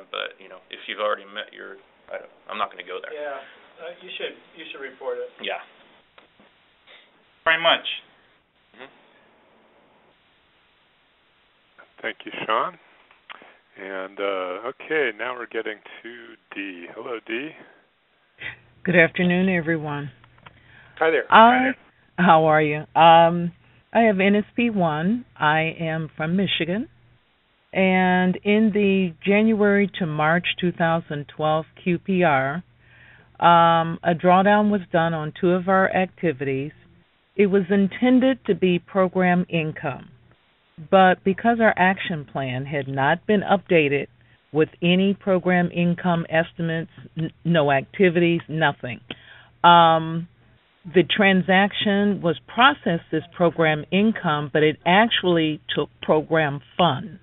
but if you've already met I'm not going to go there. Yeah, you should report it. Yeah. Very much. Mm-hmm. Thank you, Sean. And, okay, now we're getting to Dee. Hello, Dee. Good afternoon, everyone. Hi there. How are you? I have NSP1. I am from Michigan. And in the January to March 2012 QPR, a drawdown was done on two of our activities. It was intended to be program income. But because our action plan had not been updated with any program income estimates, no activities, nothing, the transaction was processed as program income, but it actually took program funds.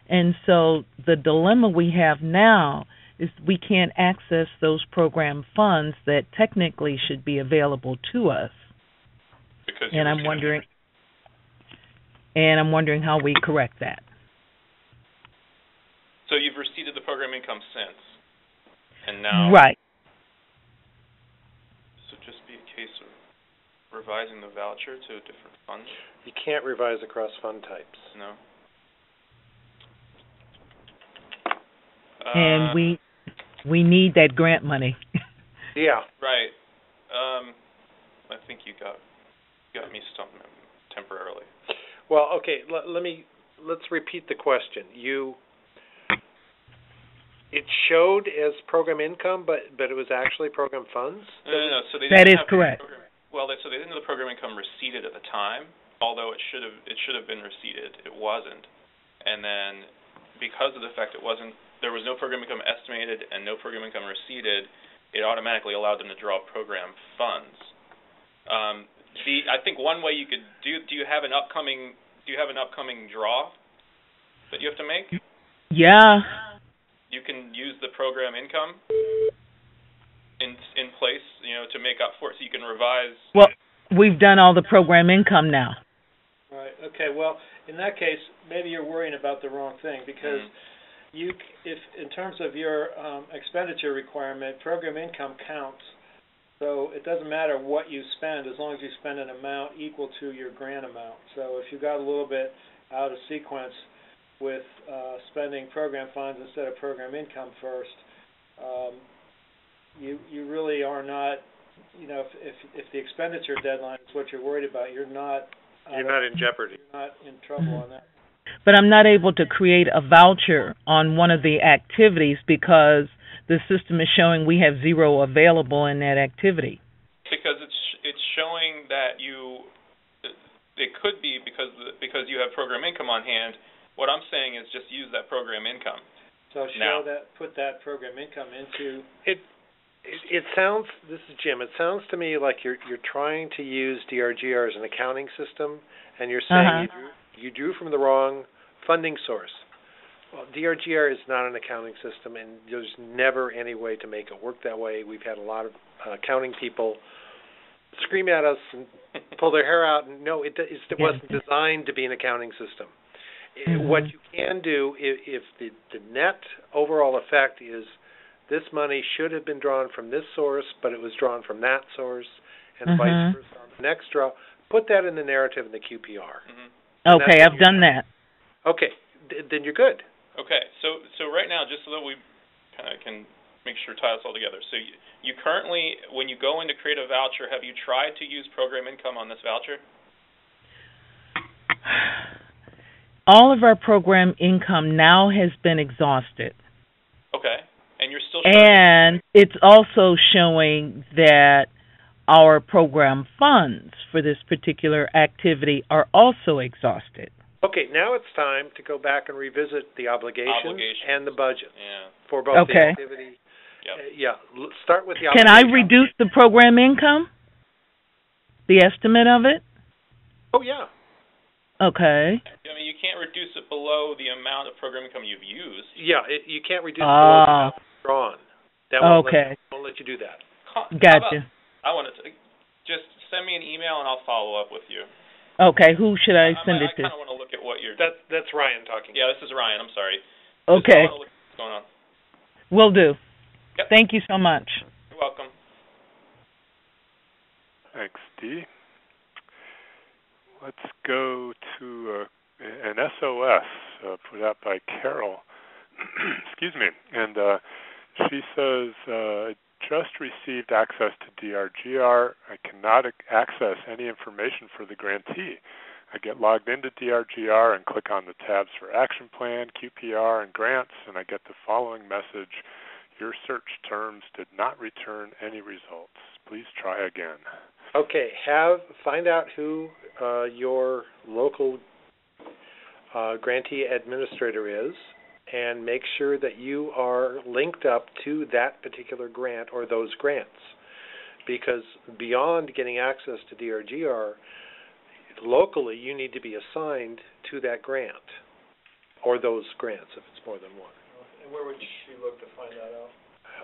And so the dilemma we have now is we can't access those program funds that technically should be available to us. And I'm wondering how we correct that. So you've received the program income since, and now right. So just be a case of revising the voucher to a different fund. You can't revise across fund types. No. And we need that grant money. Yeah. Right. I think you got me stumped temporarily. Well, okay. Let's repeat the question. It showed as program income, but it was actually program funds? No. So they that didn't is have correct. So they didn't have the program income receipted at the time, although it should have been receipted. It wasn't. And then because of the fact there was no program income estimated and no program income receipted, it automatically allowed them to draw program funds. I think one way you could do you have an upcoming draw that you have to make? Yeah. You can use the program income in place, to make up for it, so you can revise. Well, we've done all the program income now. Right. Okay. Well, in that case, maybe you're worrying about the wrong thing, because if in terms of your expenditure requirement, program income counts. So it doesn't matter what you spend as long as you spend an amount equal to your grant amount. So if you got a little bit out of sequence with spending program funds instead of program income first, you really are not, if the expenditure deadline is what you're worried about, you're not in jeopardy. You're not in trouble on that. But I'm not able to create a voucher on one of the activities because the system is showing we have 0 available in that activity. Because it's showing that it could be because you have program income on hand. What I'm saying is just use that program income. So put that program income into It sounds. This is Jim. It sounds to me like you're trying to use DRGR as an accounting system, and you're saying you drew from the wrong funding source. Well, DRGR is not an accounting system, and there's never any way to make it work that way. We've had a lot of accounting people scream at us and pull their hair out. And no, it wasn't designed to be an accounting system. What you can do, if the net overall effect is this money should have been drawn from this source, but it was drawn from that source, and vice versa on the next draw, put that in the narrative in the QPR. Okay, I've done that. Okay, then you're good. Okay, so right now, just so that we kind of can make sure tie this all together. So you currently, when you go in to create a voucher, have you tried to use program income on this voucher? All of our program income now has been exhausted. Okay, and you're still showing. And it's also showing that our program funds for this particular activity are also exhausted. Okay, now it's time to go back and revisit the obligations. And the budget for both the activity. Start with the Can I reduce the program income? The estimate of it? Oh, yeah. Okay. I mean, you can't reduce it below the amount of program income you've used. Yeah, you can't reduce it below the amount drawn. That won't let you do that. Gotcha. I want to just send me an email and I'll follow up with you. Okay, who should I send it to? I kind of want to look at what you're... That's Ryan talking. Yeah, this is Ryan. I'm sorry. Okay. I want to look at what's going on. Will do. Yep. Thank you so much. You're welcome. Thanks, Dee. Let's go to an SOS put out by Carol. Excuse me. And she says, just received access to DRGR. I cannot access any information for the grantee. I get logged into DRGR and click on the tabs for Action Plan, QPR, and Grants, and I get the following message. Your search terms did not return any results. Please try again. Okay, find out who your local grantee administrator is, and make sure that you are linked up to that particular grant or those grants. Because beyond getting access to DRGR, locally you need to be assigned to that grant or those grants if it's more than one. And where would she look to find that out?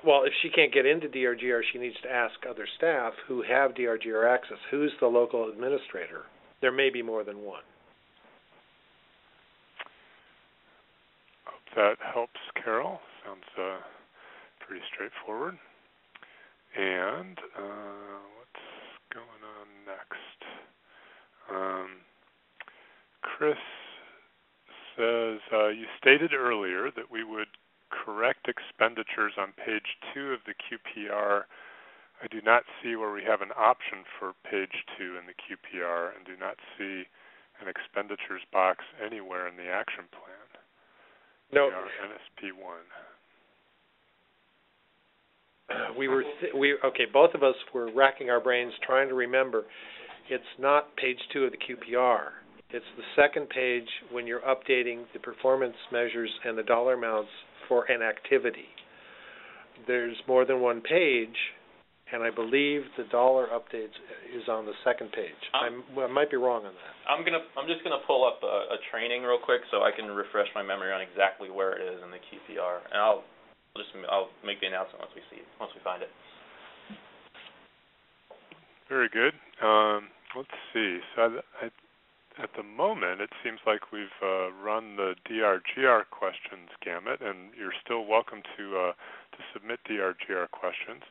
Well, if she can't get into DRGR, she needs to ask other staff who have DRGR access, who's the local administrator. There may be more than one. That helps, Carol. Sounds pretty straightforward. And what's going on next? Chris says, you stated earlier that we would correct expenditures on page 2 of the QPR. I do not see where we have an option for page 2 in the QPR and do not see an expenditures box anywhere in the action plan. No. NSP 1. both of us were racking our brains trying to remember. It's not page 2 of the QPR. It's the second page when you're updating the performance measures and the dollar amounts for an activity. There's more than one page, and I believe the dollar updates is on the second page. I might be wrong on that. I'm just gonna pull up a training real quick so I can refresh my memory on exactly where it is in the QPR, and I'll make the announcement once we find it. Very good. Let's see. So at the moment, it seems like we've run the DRGR questions gamut, and you're still welcome to submit DRGR questions.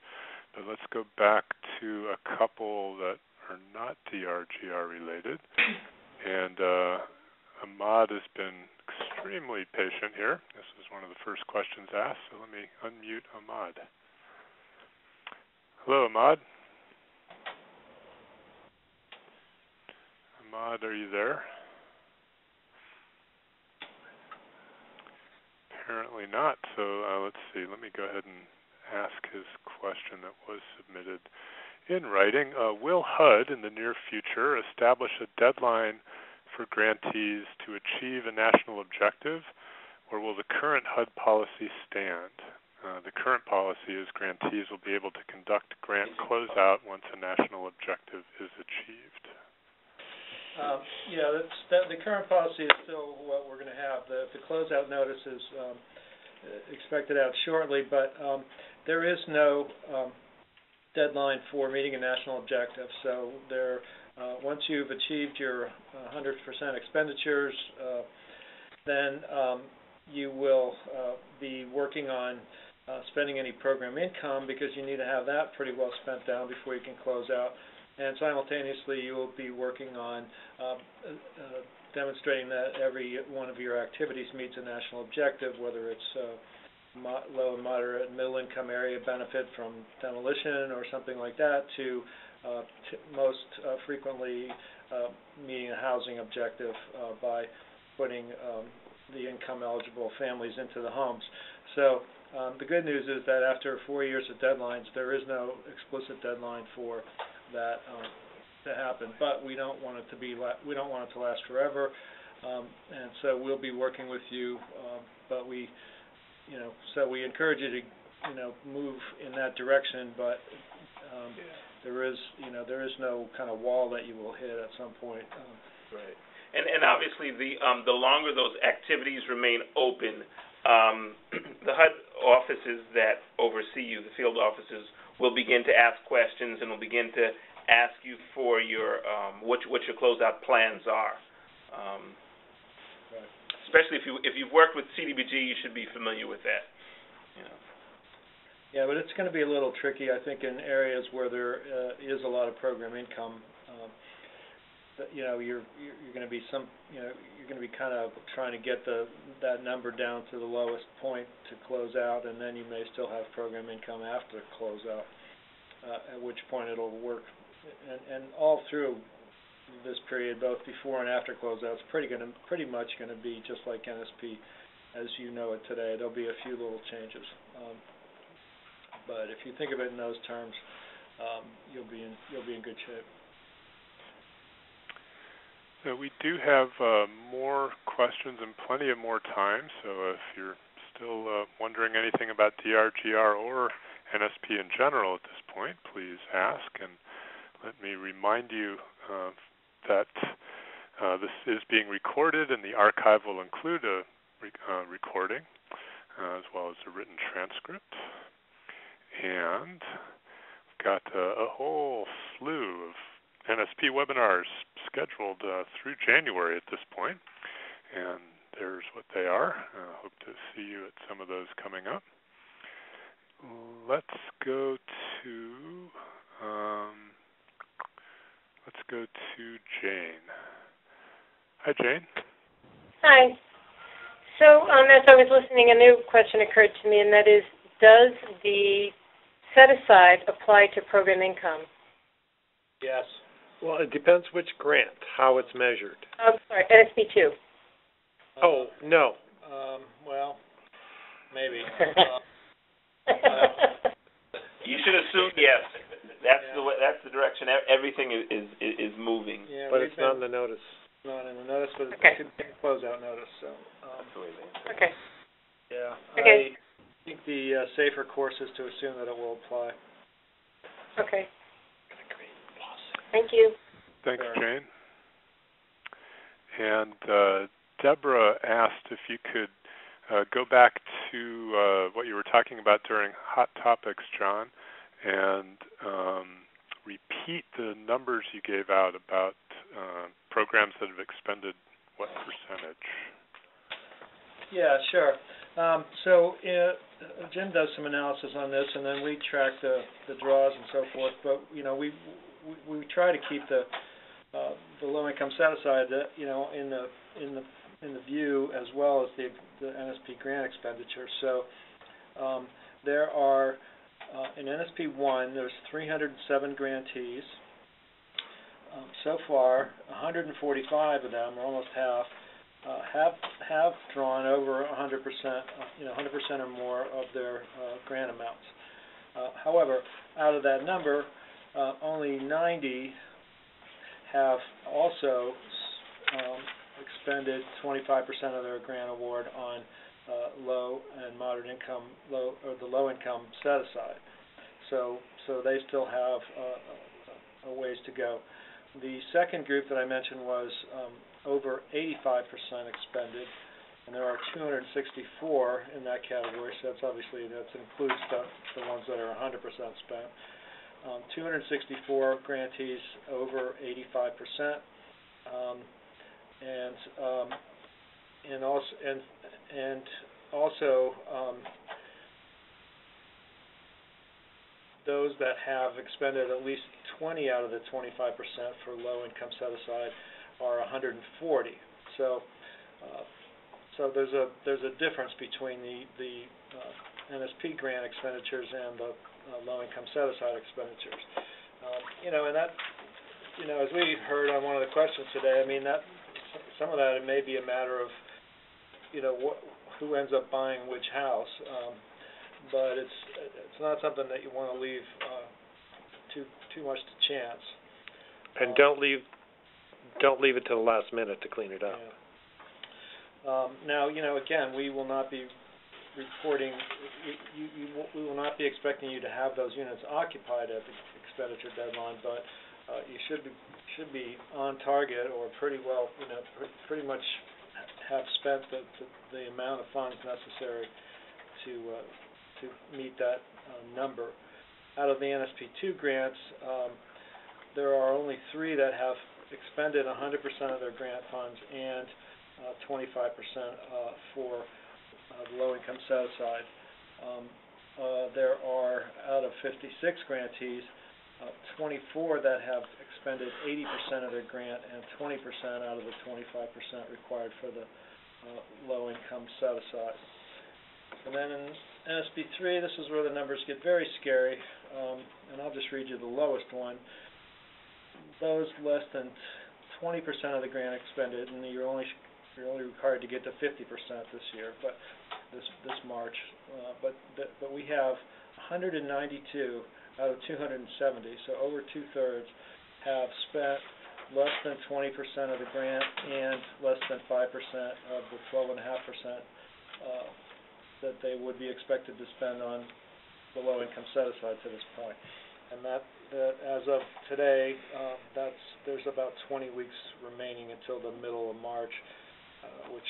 But let's go back to a couple that are not DRGR related. And Ahmad has been extremely patient here. This is one of the first questions asked, so let me unmute Ahmad. Hello, Ahmad. Ahmad, are you there? Apparently not. So let's see. Let me go ahead and ask his question that was submitted in writing. Will HUD in the near future establish a deadline for grantees to achieve a national objective, or will the current HUD policy stand? The current policy is grantees will be able to conduct grant closeout once a national objective is achieved. The current policy is still what we're going to have. The closeout notice is expected out shortly, but there is no deadline for meeting a national objective. So once you've achieved your 100% expenditures, then you will be working on spending any program income, because you need to have that pretty well spent down before you can close out. And simultaneously, you will be working on demonstrating that every one of your activities meets a national objective, whether it's low and moderate and middle income area benefit from demolition or something like that, to most frequently meeting a housing objective by putting the income eligible families into the homes. So the good news is that after 4 years of deadlines, there is no explicit deadline for that to happen, but we don't want it to last forever, and so we'll be working with you. But we encourage you to move in that direction. But there is no kind of wall that you will hit at some point. Right. And obviously the longer those activities remain open, the HUD offices that oversee you, the field offices, will begin to ask questions and will begin to ask you for your what your closeout plans are. Right. Especially if you've worked with CDBG, you should be familiar with that. Yeah, but it's going to be a little tricky, I think, in areas where there is a lot of program income. You're going to be you're going to be kind of trying to get that number down to the lowest point to close out, and then you may still have program income after closeout, at which point it'll work. And all through this period, both before and after closeout, it's pretty much going to be just like NSP as you know it today. There'll be a few little changes, but if you think of it in those terms, you'll be in good shape. So we do have more questions and plenty of more time, so if you're still wondering anything about DRGR or NSP in general at this point, please ask. And let me remind you that this is being recorded, and the archive will include a recording as well as a written transcript. And we've got a whole slew of NSP webinars scheduled through January at this point, and there's what they are. Hope to see you at some of those coming up. Let's go to Jane. Hi, Jane. Hi. So as I was listening, a new question occurred to me, and that is, does the set-aside apply to program income? Yes. Well, it depends which grant, how it's measured. I'm sorry, NSP 2. Oh, no. Well, maybe. direction. Everything is moving. Yeah, but it's not in the notice. Not in the notice, but it could be a closeout notice. So. Okay. Yeah. Okay. I think the safer course is to assume that it will apply. Okay. Thank you. Thanks, Jane. And Deborah asked if you could go back to what you were talking about during Hot Topics, John, and repeat the numbers you gave out about programs that have expended what percentage. Yeah, sure. So Jim does some analysis on this, and then we track the draws and so forth. But we try to keep the low income set aside, in the view, as well as the NSP grant expenditure. So there are in NSP 1 there's 307 grantees. So far, 145 of them, or almost half, have drawn over 100%, 100% or more of their grant amounts. However, out of that number, only 90 have also expended 25% of their grant award on low and moderate income, the low income set aside. So they still have a ways to go. The second group that I mentioned was over 85% expended, and there are 264 in that category. So that includes the ones that are 100% spent. 264 grantees over 85%, and also those that have expended at least 20 out of the 25% for low income set aside are 140. So there's a difference between the NSP grant expenditures and the low income set aside expenditures. And that, as we heard on one of the questions today, I mean that some of that it may be a matter of who ends up buying which house. But it's not something that you want to leave too much to chance. And don't leave it to the last minute to clean it up. Yeah. Now, again, we will not be reporting. We will not be expecting you to have those units occupied at the expenditure deadline, but you should be on target or pretty well, pretty much have spent the amount of funds necessary to meet that number. Out of the NSP2 grants, there are only 3 that have expended 100% of their grant funds and 25% for the low-income set-aside. There are, out of 56 grantees, 24 that have expended 80% of their grant and 20% out of the 25% required for the low-income set-aside. And then in NSP3, this is where the numbers get very scary, and I'll just read you the lowest one. Those less than 20% of the grant expended, and you're only required to get to 50% this year, but this March. But we have 192 out of 270, so over 2/3 have spent less than 20% of the grant and less than 5% of the 12.5% that they would be expected to spend on the low-income set-aside to this point. And that as of today, there's about 20 weeks remaining until the middle of March, which,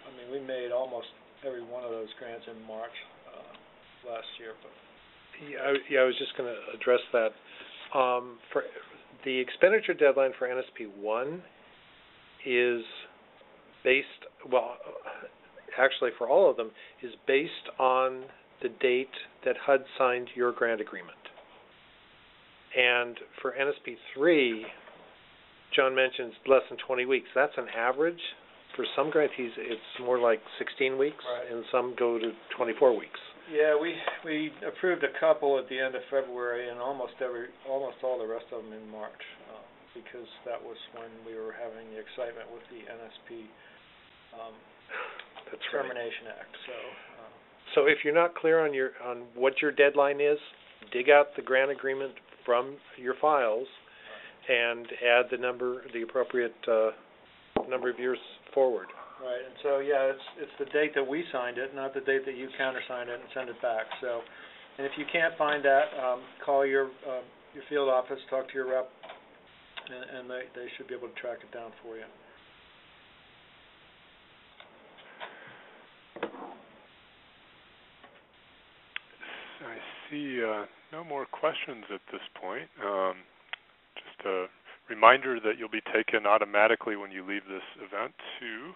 I mean, we made almost every one of those grants in March last year. But I was just going to address that. For the expenditure deadline for NSP 1 is based, actually for all of them, is based on the date that HUD signed your grant agreement. And for NSP 3, John mentions less than 20 weeks. That's an average. For some grantees, it's more like 16 weeks, right, and some go to 24 weeks. Yeah, we approved a couple at the end of February, and almost all the rest of them in March, because that was when we were having the excitement with the NSP Termination Act. So if you're not clear on what your deadline is, dig out the grant agreement from your files and add the appropriate number of years forward. Right, and so it's the date that we signed it, not the date that you countersigned it and send it back. So, and if you can't find that, call your field office, talk to your rep, and they should be able to track it down for you. I see no more questions at this point. Just a reminder that you'll be taken automatically when you leave this event to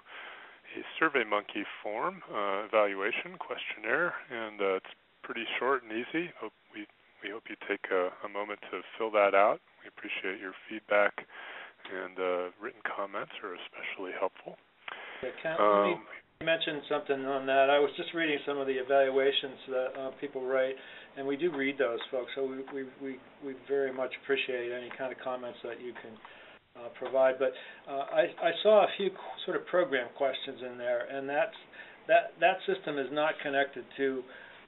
a SurveyMonkey form evaluation questionnaire, and it's pretty short and easy. We hope you take a moment to fill that out. We appreciate your feedback, and written comments are especially helpful. Okay, let me mention something on that. I was just reading some of the evaluations that people write, and we do read those, folks. So we very much appreciate any kind of comments that you can provide. But I saw a few sort of program questions in there, and that system is not connected to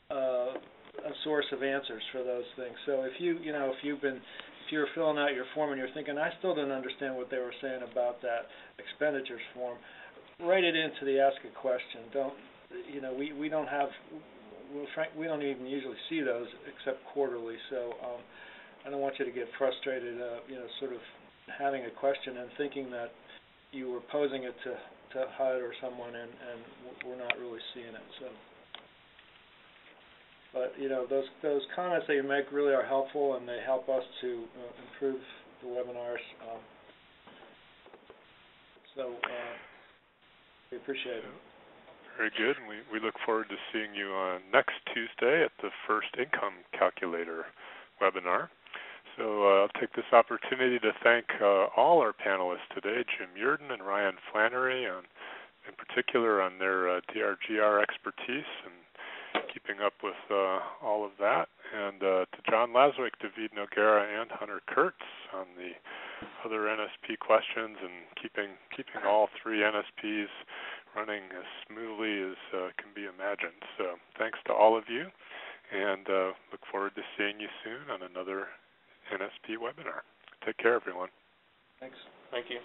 a source of answers for those things. So if you're filling out your form and you're thinking, I still didn't understand what they were saying about that expenditures form, write it into the Ask a Question. We don't even usually see those except quarterly. So I don't want you to get frustrated, sort of having a question and thinking that you were posing it to HUD or someone, and we're not really seeing it. So, but those comments that you make really are helpful, and they help us to improve the webinars. So we appreciate it. Very good. And we look forward to seeing you next Tuesday at the First Income Calculator webinar. So I'll take this opportunity to thank all our panelists today, Jim Yurden and Ryan Flannery, in particular on their DRGR expertise and keeping up with all of that, and to John Laswick, David Noguera, and Hunter Kurtz on the other NSP questions and keeping all three NSPs running as smoothly as can be imagined. So thanks to all of you, and look forward to seeing you soon on another NSP webinar. Take care, everyone. Thanks. Thank you.